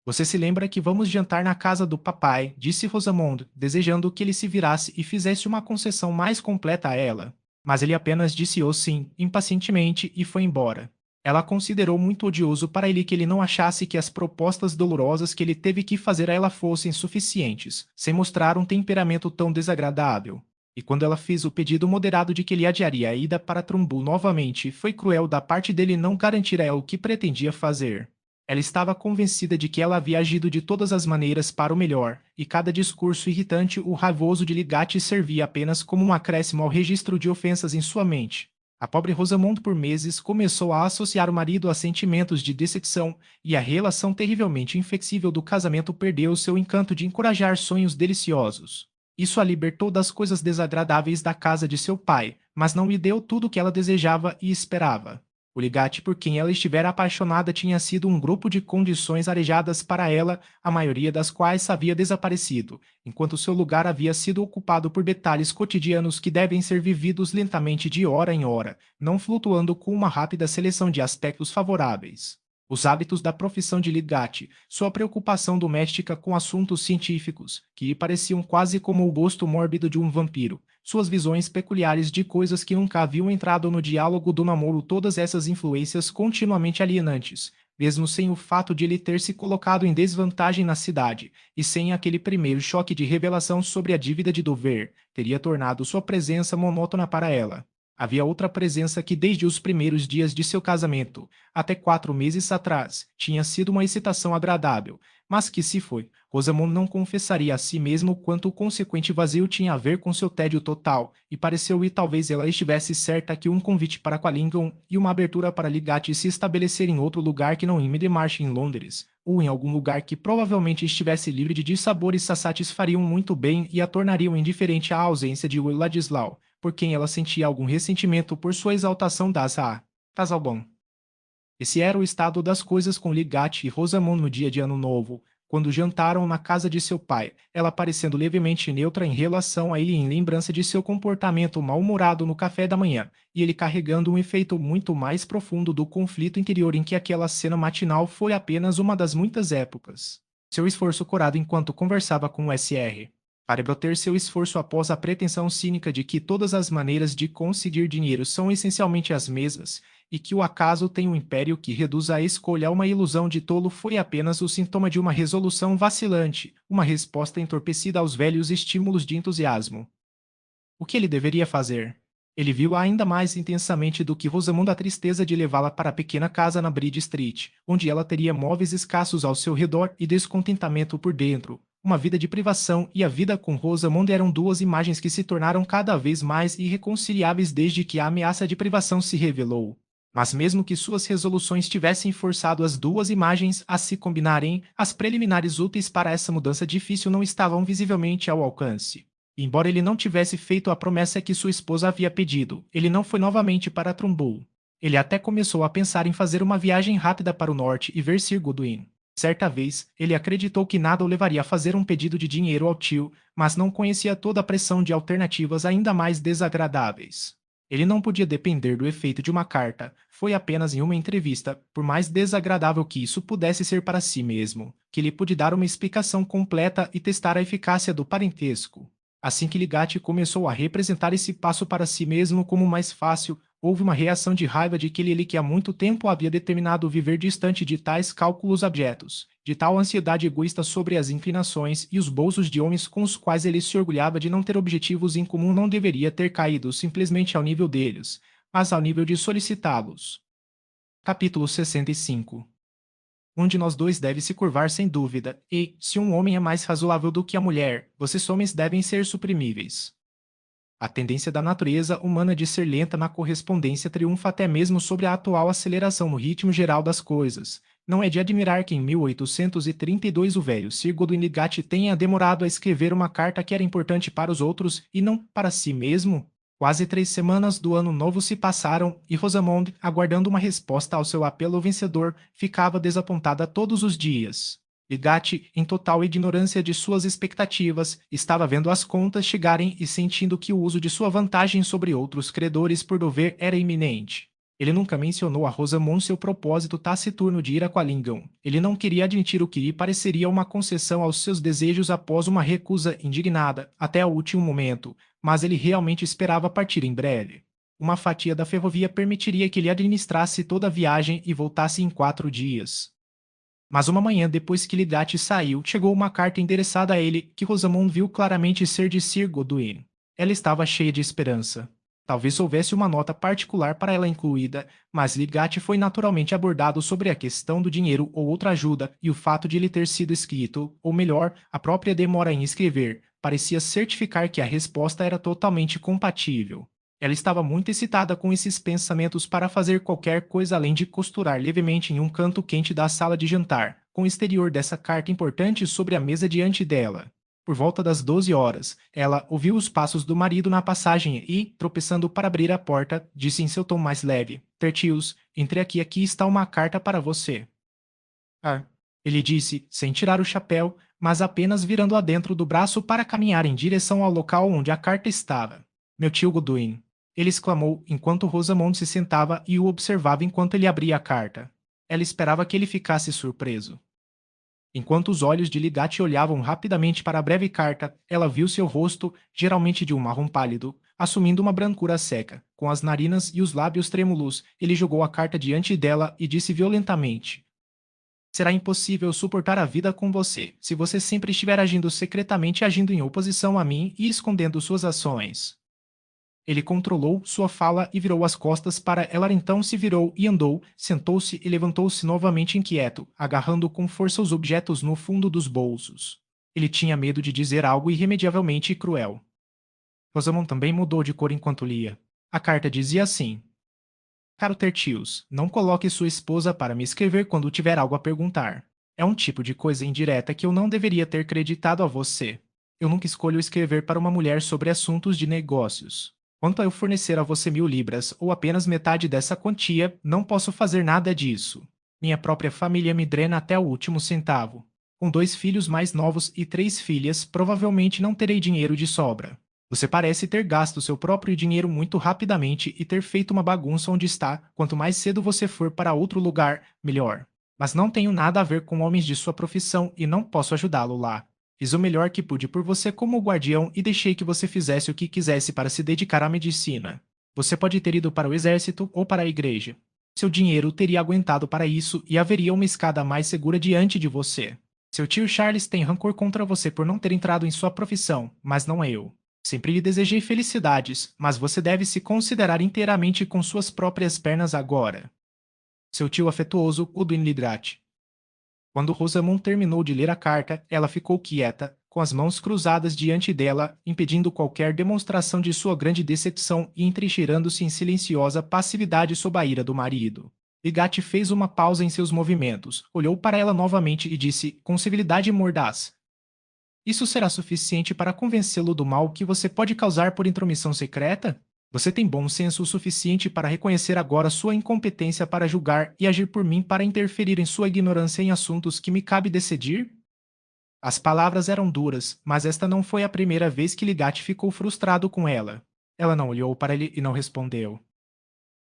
Você se lembra que vamos jantar na casa do papai, disse Rosamond, desejando que ele se virasse e fizesse uma concessão mais completa a ela. Mas ele apenas disse o sim, impacientemente, e foi embora. Ela considerou muito odioso para ele que ele não achasse que as propostas dolorosas que ele teve que fazer a ela fossem suficientes, sem mostrar um temperamento tão desagradável. E quando ela fez o pedido moderado de que ele adiaria a ida para Trumbull novamente, foi cruel da parte dele não garantir a ela o que pretendia fazer. Ela estava convencida de que ela havia agido de todas as maneiras para o melhor, e cada discurso irritante ou raivoso de Ligat servia apenas como um acréscimo ao registro de ofensas em sua mente. A pobre Rosamond por meses começou a associar o marido a sentimentos de decepção, e a relação terrivelmente inflexível do casamento perdeu seu encanto de encorajar sonhos deliciosos. Isso a libertou das coisas desagradáveis da casa de seu pai, mas não lhe deu tudo o que ela desejava e esperava. O Ligat por quem ela estivera apaixonada tinha sido um grupo de condições arejadas para ela, a maioria das quais havia desaparecido, enquanto seu lugar havia sido ocupado por detalhes cotidianos que devem ser vividos lentamente de hora em hora, não flutuando com uma rápida seleção de aspectos favoráveis. Os hábitos da profissão de Ligat, sua preocupação doméstica com assuntos científicos, que lhe pareciam quase como o gosto mórbido de um vampiro, suas visões peculiares de coisas que nunca haviam entrado no diálogo do namoro, todas essas influências continuamente alienantes, mesmo sem o fato de ele ter se colocado em desvantagem na cidade, e sem aquele primeiro choque de revelação sobre a dívida de Dover, teria tornado sua presença monótona para ela. Havia outra presença que desde os primeiros dias de seu casamento, até 4 meses atrás, tinha sido uma excitação agradável, mas que se foi. Rosamond não confessaria a si mesmo quanto o consequente vazio tinha a ver com seu tédio total, e pareceu-lhe talvez ela estivesse certa que um convite para Quallingham e uma abertura para Ligat se estabelecer em outro lugar que não em Middlemarch em Londres, ou em algum lugar que provavelmente estivesse livre de dissabores a satisfariam muito bem e a tornariam indiferente à ausência de Will Ladislau, por quem ela sentia algum ressentimento por sua exaltação das Casalbon. Esse era o estado das coisas com Ligat e Rosamond no dia de Ano Novo, quando jantaram na casa de seu pai, ela parecendo levemente neutra em relação a ele em lembrança de seu comportamento mal-humorado no café da manhã, e ele carregando um efeito muito mais profundo do conflito interior em que aquela cena matinal foi apenas uma das muitas épocas. Seu esforço corado enquanto conversava com o Sr. Para ter seu esforço após a pretensão cínica de que todas as maneiras de conseguir dinheiro são essencialmente as mesmas, e que o acaso tem um império que reduz a escolha a uma ilusão de tolo foi apenas o sintoma de uma resolução vacilante, uma resposta entorpecida aos velhos estímulos de entusiasmo. O que ele deveria fazer? Ele viu ainda mais intensamente do que Rosamond a tristeza de levá-la para a pequena casa na Bridge Street, onde ela teria móveis escassos ao seu redor e descontentamento por dentro. Uma vida de privação e a vida com Rosamond eram duas imagens que se tornaram cada vez mais irreconciliáveis desde que a ameaça de privação se revelou. Mas mesmo que suas resoluções tivessem forçado as duas imagens a se combinarem, as preliminares úteis para essa mudança difícil não estavam visivelmente ao alcance. E embora ele não tivesse feito a promessa que sua esposa havia pedido, ele não foi novamente para Trumbull. Ele até começou a pensar em fazer uma viagem rápida para o norte e ver Sir Godwin. Certa vez, ele acreditou que nada o levaria a fazer um pedido de dinheiro ao tio, mas não conhecia toda a pressão de alternativas ainda mais desagradáveis. Ele não podia depender do efeito de uma carta, foi apenas em uma entrevista, por mais desagradável que isso pudesse ser para si mesmo, que ele pôde dar uma explicação completa e testar a eficácia do parentesco. Assim que Ligatti começou a representar esse passo para si mesmo como mais fácil, houve uma reação de raiva de ele que há muito tempo havia determinado viver distante de tais cálculos abjetos, de tal ansiedade egoísta sobre as inclinações e os bolsos de homens com os quais ele se orgulhava de não ter objetivos em comum não deveria ter caído simplesmente ao nível deles, mas ao nível de solicitá-los. Capítulo 65. Um de nós dois deve se curvar sem dúvida, e, se um homem é mais razoável do que a mulher, vocês homens devem ser suprimíveis. A tendência da natureza humana de ser lenta na correspondência triunfa até mesmo sobre a atual aceleração no ritmo geral das coisas. Não é de admirar que em 1832 o velho Sir Godwin Ligatti tenha demorado a escrever uma carta que era importante para os outros e não para si mesmo. Quase 3 semanas do ano novo se passaram e Rosamond, aguardando uma resposta ao seu apelo vencedor, ficava desapontada todos os dias. Ligatti, em total ignorância de suas expectativas, estava vendo as contas chegarem e sentindo que o uso de sua vantagem sobre outros credores por dover era iminente. Ele nunca mencionou a Rosamond seu propósito taciturno de ir a Quallingham. Ele não queria admitir o que lhe pareceria uma concessão aos seus desejos após uma recusa indignada, até o último momento, mas ele realmente esperava partir em breve. Uma fatia da ferrovia permitiria que ele administrasse toda a viagem e voltasse em 4 dias. Mas uma manhã depois que Ligatti saiu, chegou uma carta endereçada a ele que Rosamond viu claramente ser de Sir Godwin. Ela estava cheia de esperança. Talvez houvesse uma nota particular para ela incluída, mas Ligatti foi naturalmente abordado sobre a questão do dinheiro ou outra ajuda, e o fato de ele ter sido escrito, ou melhor, a própria demora em escrever, parecia certificar que a resposta era totalmente compatível. Ela estava muito excitada com esses pensamentos para fazer qualquer coisa além de costurar levemente em um canto quente da sala de jantar, com o exterior dessa carta importante sobre a mesa diante dela. Por volta das 12 horas, ela ouviu os passos do marido na passagem e, tropeçando para abrir a porta, disse em seu tom mais leve: Tertius, entre aqui, aqui está uma carta para você. Ah, ele disse, sem tirar o chapéu, mas apenas virando-a dentro do braço para caminhar em direção ao local onde a carta estava. Meu tio Goodwin, ele exclamou enquanto Rosamond se sentava e o observava enquanto ele abria a carta. Ela esperava que ele ficasse surpreso. Enquanto os olhos de Ligatti olhavam rapidamente para a breve carta, ela viu seu rosto, geralmente de um marrom pálido, assumindo uma brancura seca. Com as narinas e os lábios trêmulos, ele jogou a carta diante dela e disse violentamente: Será impossível suportar a vida com você, se você sempre estiver agindo secretamente agindo em oposição a mim e escondendo suas ações. Ele controlou sua fala e virou as costas para ela. Então se virou e andou, sentou-se e levantou-se novamente inquieto, agarrando com força os objetos no fundo dos bolsos. Ele tinha medo de dizer algo irremediavelmente cruel. Rosamond também mudou de cor enquanto lia. A carta dizia assim: Caro Tertius, não coloque sua esposa para me escrever quando tiver algo a perguntar. É um tipo de coisa indireta que eu não deveria ter creditado a você. Eu nunca escolho escrever para uma mulher sobre assuntos de negócios. Quanto a eu fornecer a você 1.000 libras ou apenas metade dessa quantia, não posso fazer nada disso. Minha própria família me drena até o último centavo. Com 2 filhos mais novos e 3 filhas, provavelmente não terei dinheiro de sobra. Você parece ter gasto seu próprio dinheiro muito rapidamente e ter feito uma bagunça onde está. Quanto mais cedo você for para outro lugar, melhor. Mas não tenho nada a ver com homens de sua profissão e não posso ajudá-lo lá. Fiz o melhor que pude por você como guardião e deixei que você fizesse o que quisesse para se dedicar à medicina. Você pode ter ido para o exército ou para a igreja. Seu dinheiro teria aguentado para isso e haveria uma escada mais segura diante de você. Seu tio Charles tem rancor contra você por não ter entrado em sua profissão, mas não eu. Sempre lhe desejei felicidades, mas você deve se considerar inteiramente com suas próprias pernas agora. Seu tio afetuoso, Goodwin Lidrati. Quando Rosamond terminou de ler a carta, ela ficou quieta, com as mãos cruzadas diante dela, impedindo qualquer demonstração de sua grande decepção e entrincheirando-se em silenciosa passividade sob a ira do marido. Ligatti fez uma pausa em seus movimentos, olhou para ela novamente e disse, com civilidade mordaz: Isso será suficiente para convencê-lo do mal que você pode causar por intromissão secreta? Você tem bom senso o suficiente para reconhecer agora sua incompetência para julgar e agir por mim para interferir em sua ignorância em assuntos que me cabe decidir? As palavras eram duras, mas esta não foi a primeira vez que Ligate ficou frustrado com ela. Ela não olhou para ele e não respondeu.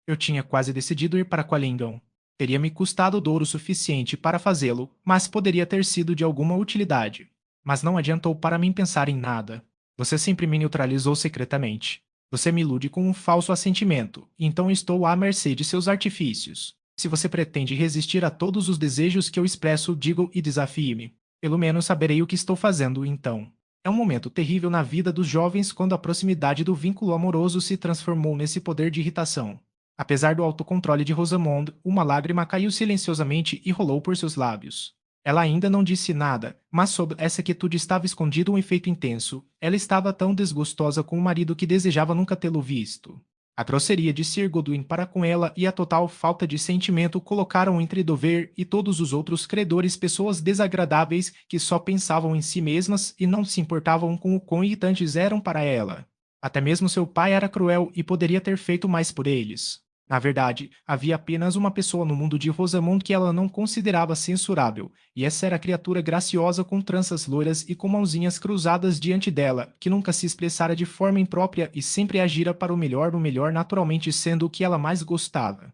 Eu tinha quase decidido ir para Qualingam. Teria me custado dor o suficiente para fazê-lo, mas poderia ter sido de alguma utilidade. Mas não adiantou para mim pensar em nada. Você sempre me neutralizou secretamente. Você me ilude com um falso assentimento, então estou à mercê de seus artifícios. Se você pretende resistir a todos os desejos que eu expresso, digo e desafie-me. Pelo menos saberei o que estou fazendo, então. É um momento terrível na vida dos jovens quando a proximidade do vínculo amoroso se transformou nesse poder de irritação. Apesar do autocontrole de Rosamond, uma lágrima caiu silenciosamente e rolou por seus lábios. Ela ainda não disse nada, mas sob essa quietude estava escondido um efeito intenso. Ela estava tão desgostosa com o marido que desejava nunca tê-lo visto. A grosseria de Sir Godwin para com ela e a total falta de sentimento colocaram entre Dover e todos os outros credores pessoas desagradáveis que só pensavam em si mesmas e não se importavam com o quão irritantes eram para ela. Até mesmo seu pai era cruel e poderia ter feito mais por eles. Na verdade, havia apenas uma pessoa no mundo de Rosamond que ela não considerava censurável, e essa era a criatura graciosa com tranças loiras e com mãozinhas cruzadas diante dela, que nunca se expressara de forma imprópria e sempre agira para o melhor naturalmente sendo o que ela mais gostava.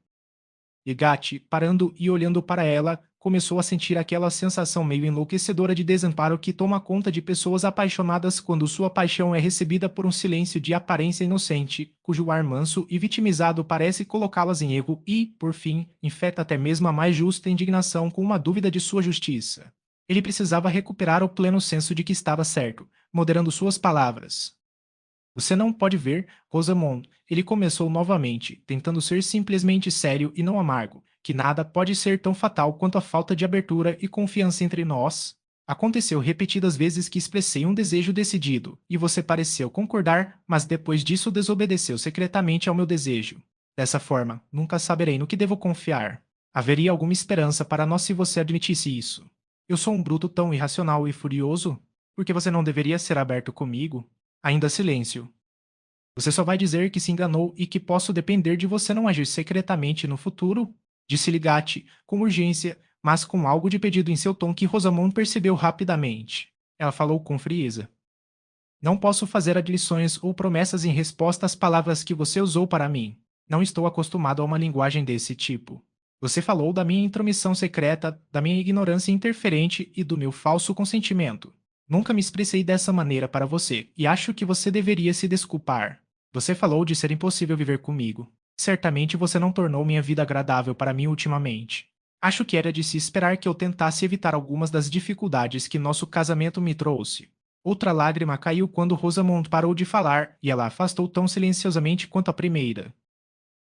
E Gatti, parando e olhando para ela, começou a sentir aquela sensação meio enlouquecedora de desamparo que toma conta de pessoas apaixonadas quando sua paixão é recebida por um silêncio de aparência inocente, cujo ar manso e vitimizado parece colocá-las em erro e, por fim, infecta até mesmo a mais justa indignação com uma dúvida de sua justiça. Ele precisava recuperar o pleno senso de que estava certo, moderando suas palavras. Você não pode ver, Rosamond. Ele começou novamente, tentando ser simplesmente sério e não amargo, que nada pode ser tão fatal quanto a falta de abertura e confiança entre nós. Aconteceu repetidas vezes que expressei um desejo decidido, e você pareceu concordar, mas depois disso desobedeceu secretamente ao meu desejo. Dessa forma, nunca saberei no que devo confiar. Haveria alguma esperança para nós se você admitisse isso. Eu sou um bruto tão irracional e furioso? Porque você não deveria ser aberto comigo? Ainda silêncio. Você só vai dizer que se enganou e que posso depender de você não agir secretamente no futuro? Disse Ligate, com urgência, mas com algo de pedido em seu tom que Rosamond percebeu rapidamente. Ela falou com frieza. Não posso fazer adlições ou promessas em resposta às palavras que você usou para mim. Não estou acostumado a uma linguagem desse tipo. Você falou da minha intromissão secreta, da minha ignorância interferente e do meu falso consentimento. Nunca me expressei dessa maneira para você, e acho que você deveria se desculpar. Você falou de ser impossível viver comigo. Certamente você não tornou minha vida agradável para mim ultimamente. Acho que era de se esperar que eu tentasse evitar algumas das dificuldades que nosso casamento me trouxe. Outra lágrima caiu quando Rosamond parou de falar, e ela afastou tão silenciosamente quanto a primeira.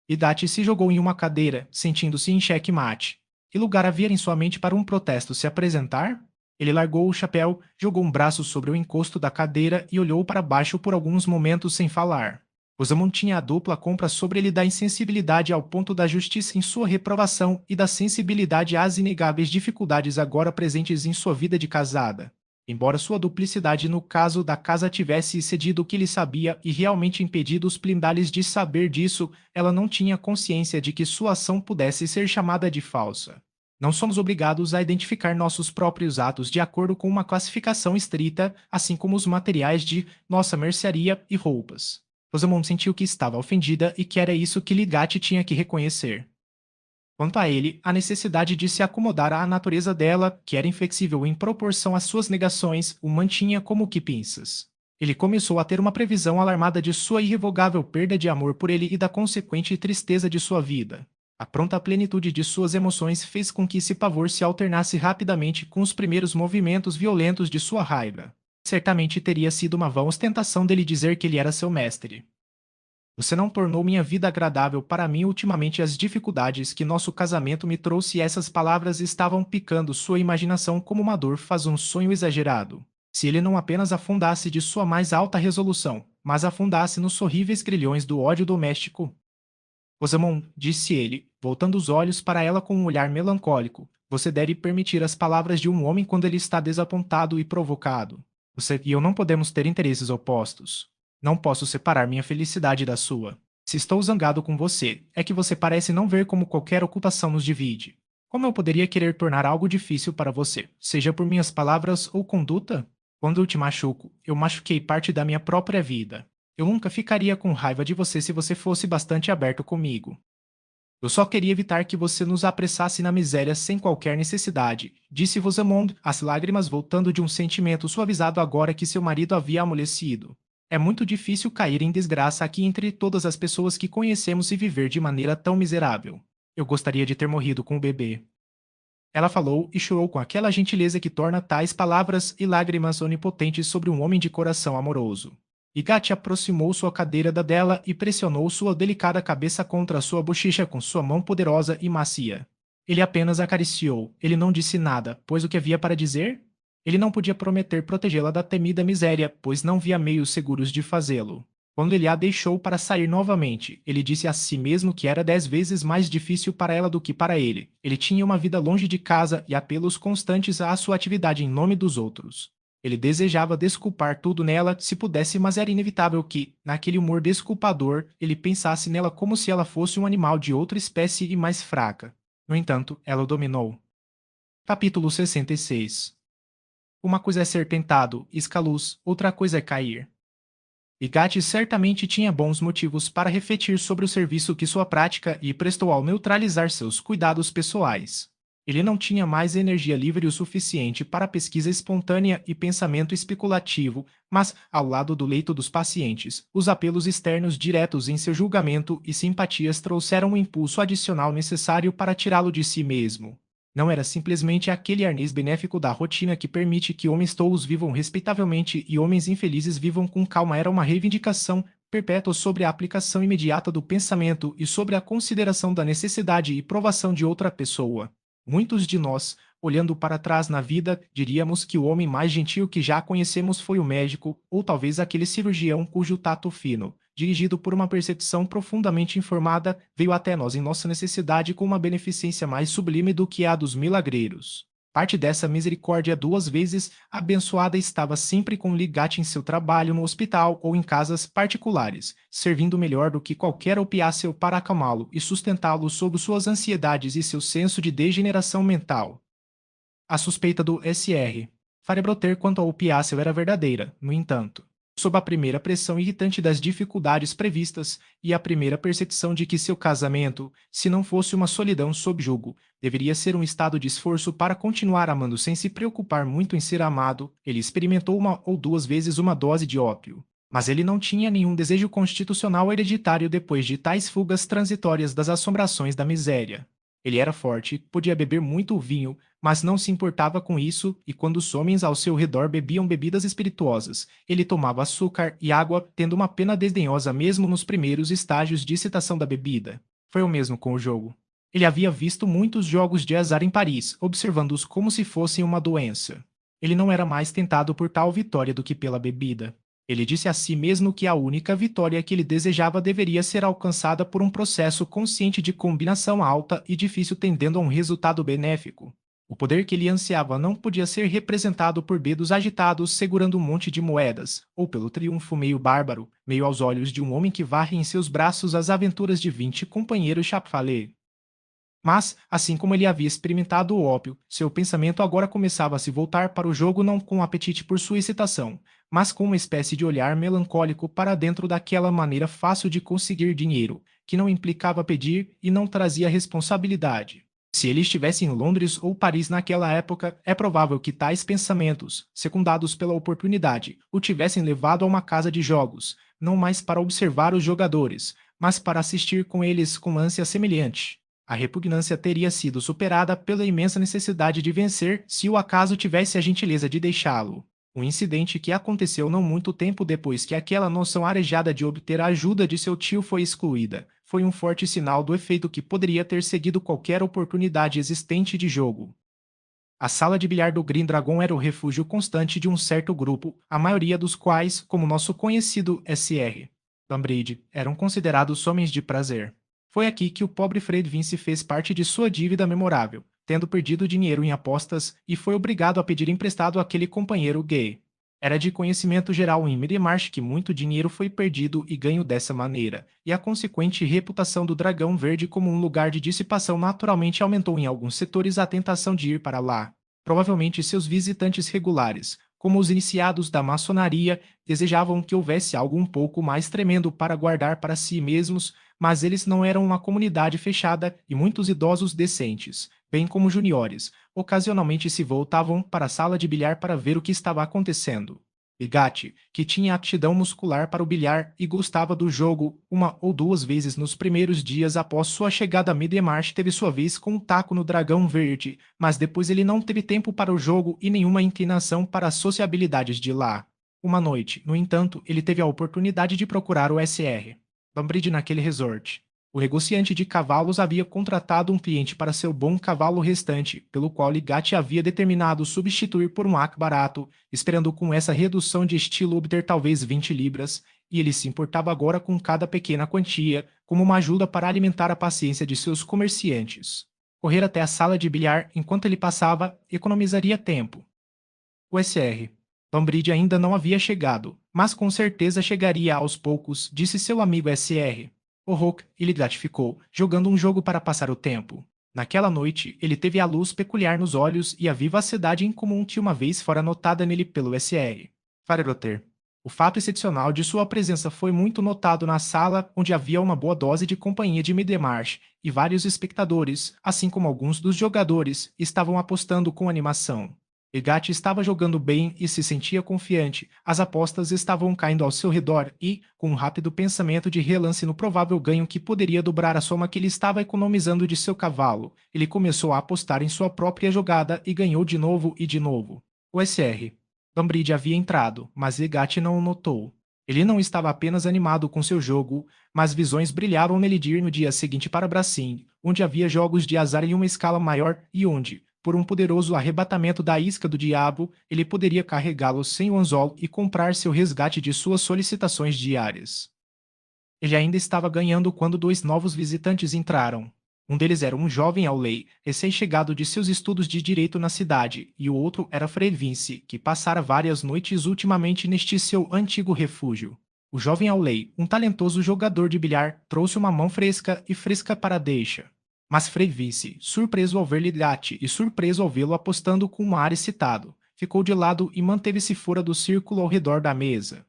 Idate se jogou em uma cadeira, sentindo-se em xeque-mate. Que lugar havia em sua mente para um protesto se apresentar? Ele largou o chapéu, jogou um braço sobre o encosto da cadeira e olhou para baixo por alguns momentos sem falar. Rosamond tinha a dupla compra sobre ele da insensibilidade ao ponto da justiça em sua reprovação e da sensibilidade às inegáveis dificuldades agora presentes em sua vida de casada. Embora sua duplicidade no caso da casa tivesse cedido o que lhe sabia e realmente impedido os Plindalis de saber disso, ela não tinha consciência de que sua ação pudesse ser chamada de falsa. Não somos obrigados a identificar nossos próprios atos de acordo com uma classificação estrita, assim como os materiais de nossa mercearia e roupas. Rosamond sentiu que estava ofendida e que era isso que Ligate tinha que reconhecer. Quanto a ele, a necessidade de se acomodar à natureza dela, que era inflexível em proporção às suas negações, o mantinha como que pinças. Ele começou a ter uma previsão alarmada de sua irrevogável perda de amor por ele e da consequente tristeza de sua vida. A pronta plenitude de suas emoções fez com que esse pavor se alternasse rapidamente com os primeiros movimentos violentos de sua raiva. Certamente teria sido uma vã ostentação dele dizer que ele era seu mestre. Você não tornou minha vida agradável para mim ultimamente as dificuldades que nosso casamento me trouxe e essas palavras estavam picando sua imaginação como uma dor faz um sonho exagerado. Se ele não apenas afundasse de sua mais alta resolução, mas afundasse nos horríveis grilhões do ódio doméstico. Rosamond, disse ele, voltando os olhos para ela com um olhar melancólico, você deve permitir as palavras de um homem quando ele está desapontado e provocado. Você e eu não podemos ter interesses opostos. Não posso separar minha felicidade da sua. Se estou zangado com você, é que você parece não ver como qualquer ocupação nos divide. Como eu poderia querer tornar algo difícil para você, seja por minhas palavras ou conduta? Quando eu te machuco, eu machuquei parte da minha própria vida. Eu nunca ficaria com raiva de você se você fosse bastante aberto comigo. Eu só queria evitar que você nos apressasse na miséria sem qualquer necessidade, disse Rosamond, as lágrimas voltando de um sentimento suavizado agora que seu marido havia amolecido. É muito difícil cair em desgraça aqui entre todas as pessoas que conhecemos e viver de maneira tão miserável. Eu gostaria de ter morrido com o bebê. Ela falou e chorou com aquela gentileza que torna tais palavras e lágrimas onipotentes sobre um homem de coração amoroso. Igate aproximou sua cadeira da dela e pressionou sua delicada cabeça contra sua bochecha com sua mão poderosa e macia. Ele apenas acariciou, ele não disse nada, pois o que havia para dizer? Ele não podia prometer protegê-la da temida miséria, pois não via meios seguros de fazê-lo. Quando ele a deixou para sair novamente, ele disse a si mesmo que era 10 vezes mais difícil para ela do que para ele. Ele tinha uma vida longe de casa e apelos constantes à sua atividade em nome dos outros. Ele desejava desculpar tudo nela se pudesse, mas era inevitável que, naquele humor desculpador, ele pensasse nela como se ela fosse um animal de outra espécie e mais fraca. No entanto, ela o dominou. Capítulo 66. Uma coisa é ser tentado, escaluz, outra coisa é cair. E Gatti certamente tinha bons motivos para refletir sobre o serviço que sua prática lhe prestou ao neutralizar seus cuidados pessoais. Ele não tinha mais energia livre o suficiente para pesquisa espontânea e pensamento especulativo, mas, ao lado do leito dos pacientes, os apelos externos diretos em seu julgamento e simpatias trouxeram um impulso adicional necessário para tirá-lo de si mesmo. Não era simplesmente aquele arnês benéfico da rotina que permite que homens tolos vivam respeitavelmente e homens infelizes vivam com calma, era uma reivindicação perpétua sobre a aplicação imediata do pensamento e sobre a consideração da necessidade e provação de outra pessoa. Muitos de nós, olhando para trás na vida, diríamos que o homem mais gentil que já conhecemos foi o médico, ou talvez aquele cirurgião cujo tato fino, dirigido por uma percepção profundamente informada, veio até nós em nossa necessidade com uma beneficência mais sublime do que a dos milagreiros. Parte dessa misericórdia 2 vezes abençoada estava sempre com Ligate em seu trabalho no hospital ou em casas particulares, servindo melhor do que qualquer opiáceo para acalmá-lo e sustentá-lo sob suas ansiedades e seu senso de degeneração mental. A suspeita do Sr. Farebroter quanto ao opiáceo era verdadeira, no entanto. Sob a primeira pressão irritante das dificuldades previstas e a primeira percepção de que seu casamento, se não fosse uma solidão sob jugo, deveria ser um estado de esforço para continuar amando sem se preocupar muito em ser amado, ele experimentou 1 ou 2 vezes uma dose de ópio. Mas ele não tinha nenhum desejo constitucional hereditário depois de tais fugas transitórias das assombrações da miséria. Ele era forte, podia beber muito vinho, mas não se importava com isso, e quando os homens ao seu redor bebiam bebidas espirituosas, ele tomava açúcar e água, tendo uma pena desdenhosa mesmo nos primeiros estágios de excitação da bebida. Foi o mesmo com o jogo. Ele havia visto muitos jogos de azar em Paris, observando-os como se fossem uma doença. Ele não era mais tentado por tal vitória do que pela bebida. Ele disse a si mesmo que a única vitória que ele desejava deveria ser alcançada por um processo consciente de combinação alta e difícil tendendo a um resultado benéfico. O poder que ele ansiava não podia ser representado por dedos agitados segurando um monte de moedas, ou pelo triunfo meio bárbaro, meio aos olhos de um homem que varre em seus braços as aventuras de 20 companheiros chapfalé. Mas, assim como ele havia experimentado o ópio, seu pensamento agora começava a se voltar para o jogo não com apetite por sua excitação, mas com uma espécie de olhar melancólico para dentro daquela maneira fácil de conseguir dinheiro, que não implicava pedir e não trazia responsabilidade. Se ele estivesse em Londres ou Paris naquela época, é provável que tais pensamentos, secundados pela oportunidade, o tivessem levado a uma casa de jogos, não mais para observar os jogadores, mas para assistir com eles com ânsia semelhante. A repugnância teria sido superada pela imensa necessidade de vencer se o acaso tivesse a gentileza de deixá-lo. Um incidente que aconteceu não muito tempo depois que aquela noção arejada de obter a ajuda de seu tio foi excluída, foi um forte sinal do efeito que poderia ter seguido qualquer oportunidade existente de jogo. A sala de bilhar do Green Dragon era o refúgio constante de um certo grupo, a maioria dos quais, como nosso conhecido Sr. Lambridge, eram considerados homens de prazer. Foi aqui que o pobre Fred Vince fez parte de sua dívida memorável, tendo perdido dinheiro em apostas e foi obrigado a pedir emprestado àquele companheiro gay. Era de conhecimento geral em Middlemarch que muito dinheiro foi perdido e ganho dessa maneira, e a consequente reputação do Dragão Verde como um lugar de dissipação naturalmente aumentou em alguns setores a tentação de ir para lá. Provavelmente seus visitantes regulares, como os iniciados da maçonaria, desejavam que houvesse algo um pouco mais tremendo para guardar para si mesmos, mas eles não eram uma comunidade fechada e muitos idosos decentes, bem como juniores, ocasionalmente se voltavam para a sala de bilhar para ver o que estava acontecendo. Bigatti, que tinha aptidão muscular para o bilhar e gostava do jogo, uma ou duas vezes nos primeiros dias após sua chegada a Middlemarch teve sua vez com um taco no Dragão Verde, mas depois ele não teve tempo para o jogo e nenhuma inclinação para as sociabilidades de lá. Uma noite, no entanto, ele teve a oportunidade de procurar o SR. Bambridge naquele resort. O negociante de cavalos havia contratado um cliente para seu bom cavalo restante, pelo qual Ligatti havia determinado substituir por um ac barato, esperando com essa redução de estilo obter talvez 20 libras, e ele se importava agora com cada pequena quantia, como uma ajuda para alimentar a paciência de seus comerciantes. Correr até a sala de bilhar enquanto ele passava economizaria tempo. O SR. Bambridge ainda não havia chegado, mas com certeza chegaria aos poucos, disse seu amigo SR. O Rook lhe gratificou, jogando um jogo para passar o tempo. Naquela noite, ele teve a luz peculiar nos olhos e a vivacidade incomum que uma vez fora notada nele pelo SR. Fareroter. O fato excepcional de sua presença foi muito notado na sala, onde havia uma boa dose de companhia de Middlemarch, e vários espectadores, assim como alguns dos jogadores, estavam apostando com animação. Egatti estava jogando bem e se sentia confiante. As apostas estavam caindo ao seu redor e, com um rápido pensamento de relance no provável ganho que poderia dobrar a soma que ele estava economizando de seu cavalo, ele começou a apostar em sua própria jogada e ganhou de novo e de novo. O SR. Bambridge havia entrado, mas Egatti não o notou. Ele não estava apenas animado com seu jogo, mas visões brilhavam nele de ir no dia seguinte para Brassin, onde havia jogos de azar em uma escala maior e onde, por um poderoso arrebatamento da isca do diabo, ele poderia carregá-lo sem o anzol e comprar seu resgate de suas solicitações diárias. Ele ainda estava ganhando quando dois novos visitantes entraram. Um deles era um jovem Auley, recém-chegado de seus estudos de direito na cidade, e o outro era Fred Vince, que passara várias noites ultimamente neste seu antigo refúgio. O jovem Auley, um talentoso jogador de bilhar, trouxe uma mão fresca e fresca para a deixa. Mas Frei Vince, surpreso ao ver Ligatti e surpreso ao vê-lo apostando com um ar excitado, ficou de lado e manteve-se fora do círculo ao redor da mesa.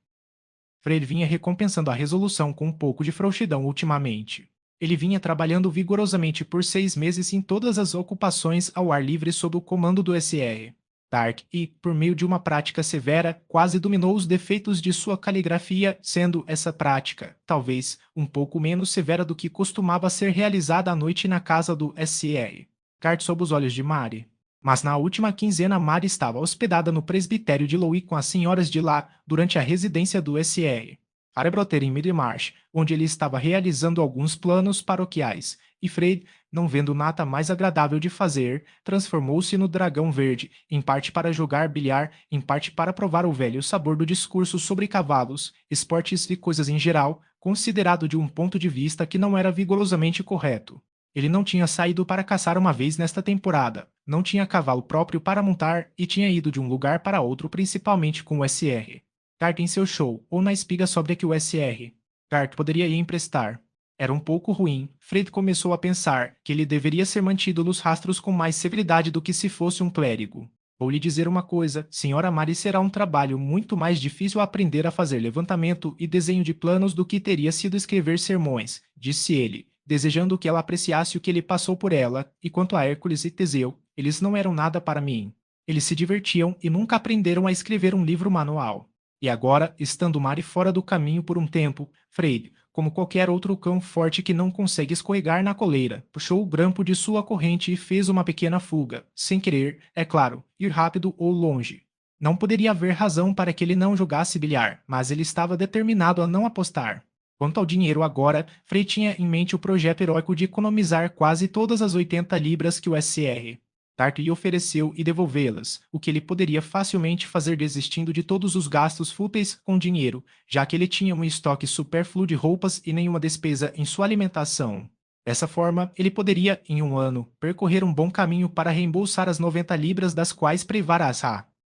Frei vinha recompensando a resolução com um pouco de frouxidão ultimamente. Ele vinha trabalhando vigorosamente por 6 meses em todas as ocupações ao ar livre sob o comando do SR. Dark e, por meio de uma prática severa, quase dominou os defeitos de sua caligrafia, sendo essa prática, talvez, um pouco menos severa do que costumava ser realizada à noite na casa do SR. Cart sob os olhos de Mary. Mas na última quinzena Mary estava hospedada no presbitério de Louis com as senhoras de lá durante a residência do SR. Farebroter em Middlemarch, onde ele estava realizando alguns planos paroquiais, e Fred, não vendo nada mais agradável de fazer, transformou-se no Dragão Verde, em parte para jogar bilhar, em parte para provar o velho sabor do discurso sobre cavalos, esportes e coisas em geral, considerado de um ponto de vista que não era vigorosamente correto. Ele não tinha saído para caçar uma vez nesta temporada, não tinha cavalo próprio para montar e tinha ido de um lugar para outro principalmente com o SR. Cart em seu show, ou na espiga sobre que o SR. Cart poderia ir emprestar. Era um pouco ruim. Fred começou a pensar que ele deveria ser mantido nos rastros com mais severidade do que se fosse um clérigo. Vou lhe dizer uma coisa, Sra. Mary, será um trabalho muito mais difícil aprender a fazer levantamento e desenho de planos do que teria sido escrever sermões, disse ele, desejando que ela apreciasse o que ele passou por ela, e quanto a Hércules e Teseu, eles não eram nada para mim. Eles se divertiam e nunca aprenderam a escrever um livro manual. E agora, estando Mary fora do caminho por um tempo, Freire, como qualquer outro cão forte que não consegue escorregar na coleira, puxou o grampo de sua corrente e fez uma pequena fuga, sem querer, é claro, ir rápido ou longe. Não poderia haver razão para que ele não jogasse bilhar, mas ele estava determinado a não apostar. Quanto ao dinheiro agora, Frei tinha em mente o projeto heróico de economizar quase todas as 80 libras que o SR. Tart lhe ofereceu e devolvê-las, o que ele poderia facilmente fazer desistindo de todos os gastos fúteis com dinheiro, já que ele tinha um estoque supérfluo de roupas e nenhuma despesa em sua alimentação. Dessa forma, ele poderia, em um ano, percorrer um bom caminho para reembolsar as 90 libras das quais privara-as.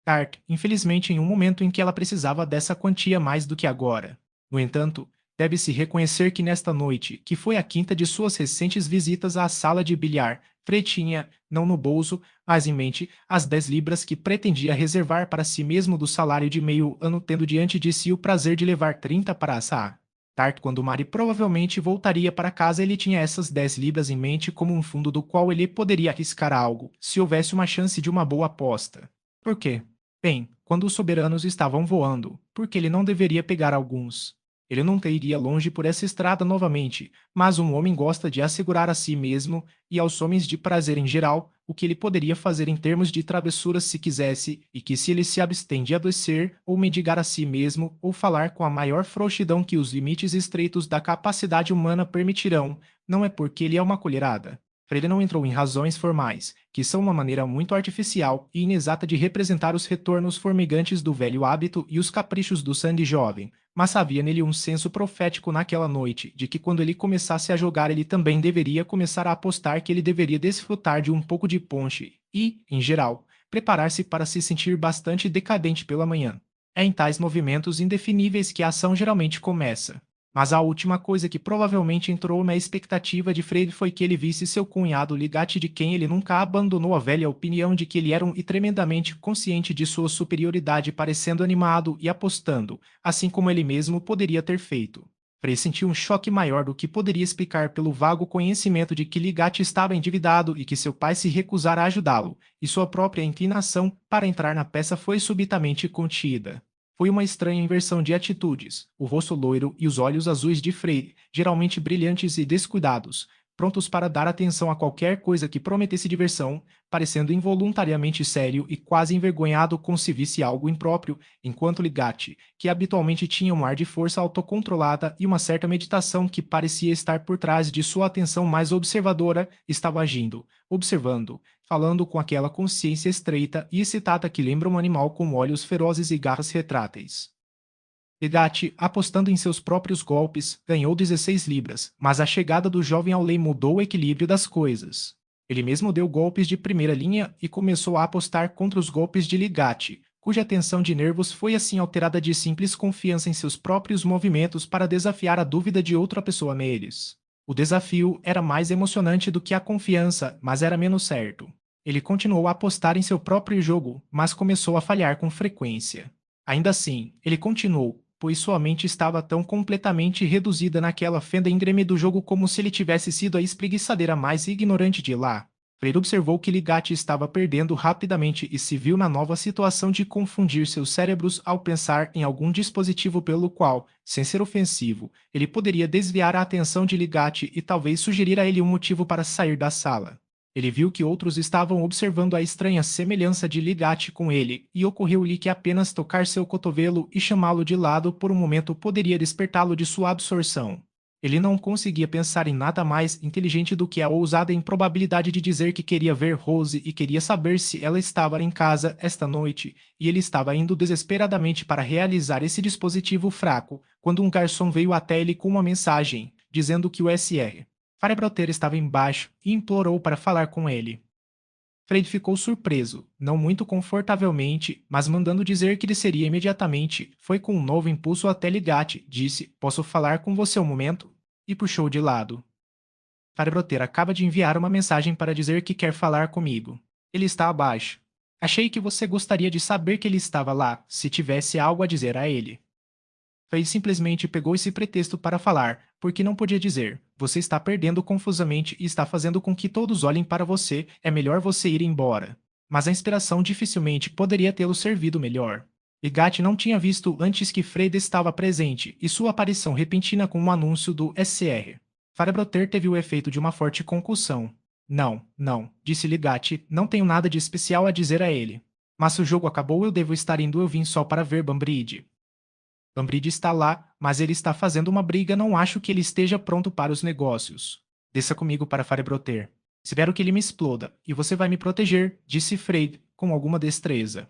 Tart, infelizmente em um momento em que ela precisava dessa quantia mais do que agora. No entanto, deve-se reconhecer que nesta noite, que foi a quinta de suas recentes visitas à sala de bilhar, Fred tinha, não no bolso, mas em mente, as 10 libras que pretendia reservar para si mesmo do salário de meio ano, tendo diante de si o prazer de levar 30 para a Sá. Tart, quando Mari provavelmente voltaria para casa, ele tinha essas 10 libras em mente como um fundo do qual ele poderia arriscar algo, se houvesse uma chance de uma boa aposta. Por quê? Bem, quando os soberanos estavam voando, por que ele não deveria pegar alguns? Ele nunca iria longe por essa estrada novamente, mas um homem gosta de assegurar a si mesmo e aos homens de prazer em geral o que ele poderia fazer em termos de travessuras se quisesse, e que se ele se abstém de adoecer ou mendigar a si mesmo ou falar com a maior frouxidão que os limites estreitos da capacidade humana permitirão, não é porque ele é uma colherada. Freire não entrou em razões formais, que são uma maneira muito artificial e inexata de representar os retornos formigantes do velho hábito e os caprichos do sangue jovem, mas havia nele um senso profético naquela noite, de que quando ele começasse a jogar ele também deveria começar a apostar, que ele deveria desfrutar de um pouco de ponche e, em geral, preparar-se para se sentir bastante decadente pela manhã. É em tais movimentos indefiníveis que a ação geralmente começa. Mas a última coisa que provavelmente entrou na expectativa de Freire foi que ele visse seu cunhado Ligati, de quem ele nunca abandonou a velha opinião de que ele era e tremendamente consciente de sua superioridade, parecendo animado e apostando, assim como ele mesmo poderia ter feito. Freire sentiu um choque maior do que poderia explicar pelo vago conhecimento de que Ligati estava endividado e que seu pai se recusara a ajudá-lo, e sua própria inclinação para entrar na peça foi subitamente contida. Foi uma estranha inversão de atitudes. O rosto loiro e os olhos azuis de Freire, geralmente brilhantes e descuidados, prontos para dar atenção a qualquer coisa que prometesse diversão, parecendo involuntariamente sério e quase envergonhado como se visse algo impróprio, enquanto Ligati, que habitualmente tinha um ar de força autocontrolada e uma certa meditação que parecia estar por trás de sua atenção mais observadora, estava agindo, observando, falando com aquela consciência estreita e excitada que lembra um animal com olhos ferozes e garras retráteis. Legatti, apostando em seus próprios golpes, ganhou 16 libras, mas a chegada do jovem ao lei mudou o equilíbrio das coisas. Ele mesmo deu golpes de primeira linha e começou a apostar contra os golpes de Ligatti, cuja tensão de nervos foi assim alterada de simples confiança em seus próprios movimentos para desafiar a dúvida de outra pessoa neles. O desafio era mais emocionante do que a confiança, mas era menos certo. Ele continuou a apostar em seu próprio jogo, mas começou a falhar com frequência. Ainda assim, ele continuou, pois sua mente estava tão completamente reduzida naquela fenda íngreme do jogo como se ele tivesse sido a espreguiçadeira mais ignorante de lá. Freire observou que Ligatti estava perdendo rapidamente e se viu na nova situação de confundir seus cérebros ao pensar em algum dispositivo pelo qual, sem ser ofensivo, ele poderia desviar a atenção de Ligatti e talvez sugerir a ele um motivo para sair da sala. Ele viu que outros estavam observando a estranha semelhança de Ligatti com ele, e ocorreu-lhe que apenas tocar seu cotovelo e chamá-lo de lado por um momento poderia despertá-lo de sua absorção. Ele não conseguia pensar em nada mais inteligente do que a ousada improbabilidade de dizer que queria ver Rose e queria saber se ela estava em casa esta noite, e ele estava indo desesperadamente para realizar esse dispositivo fraco, quando um garçom veio até ele com uma mensagem, dizendo que o Sr. Firebroter estava embaixo e implorou para falar com ele. Fred ficou surpreso, não muito confortavelmente, mas mandando dizer que desceria imediatamente, foi com um novo impulso até Ligatti, disse: "Posso falar com você um momento?" e puxou de lado. Firebroter acaba de enviar uma mensagem para dizer que quer falar comigo. Ele está abaixo. Achei que você gostaria de saber que ele estava lá, se tivesse algo a dizer a ele. Faye simplesmente pegou esse pretexto para falar, porque não podia dizer: "Você está perdendo confusamente e está fazendo com que todos olhem para você, é melhor você ir embora." Mas a inspiração dificilmente poderia tê-lo servido melhor. Ligatti não tinha visto antes que Fred estava presente, e sua aparição repentina com um anúncio do Sr. Firebroter teve o efeito de uma forte concussão. "Não, não", disse Ligatti, "não tenho nada de especial a dizer a ele. Mas se o jogo acabou, eu devo estar indo, eu vim só para ver Banbridge. Banbridge está lá, mas ele está fazendo uma briga, não acho que ele esteja pronto para os negócios. Desça comigo para Firebroter. Espero que ele me exploda, e você vai me proteger", disse Freire, com alguma destreza.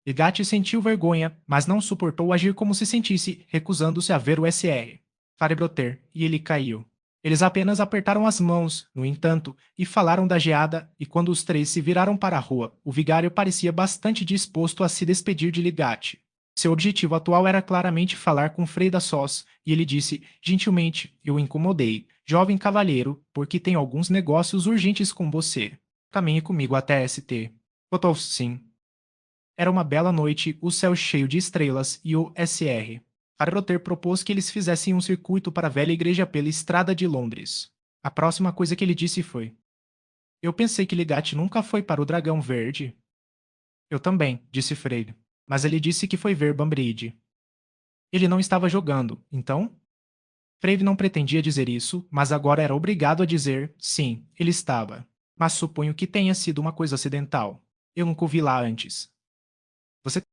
Ligatti sentiu vergonha, mas não suportou agir como se sentisse, recusando-se a ver o Sr. Firebroter, e ele caiu. Eles apenas apertaram as mãos, no entanto, e falaram da geada, e quando os três se viraram para a rua, o vigário parecia bastante disposto a se despedir de Ligate. Seu objetivo atual era claramente falar com Frei da Sós, e ele disse, gentilmente, eu o incomodei, jovem cavalheiro, porque tenho alguns negócios urgentes com você. Caminhe comigo até ST. Botou sim. Era uma bela noite, o céu cheio de estrelas e o SR. Harroter propôs que eles fizessem um circuito para a velha igreja pela estrada de Londres. A próxima coisa que ele disse foi: Eu pensei que Ligate nunca foi para o Dragão Verde. Eu também, disse Freire. Mas ele disse que foi ver Banbride. Ele não estava jogando, então? Freire não pretendia dizer isso, mas agora era obrigado a dizer: sim, ele estava. Mas suponho que tenha sido uma coisa acidental. Eu nunca o vi lá antes. Você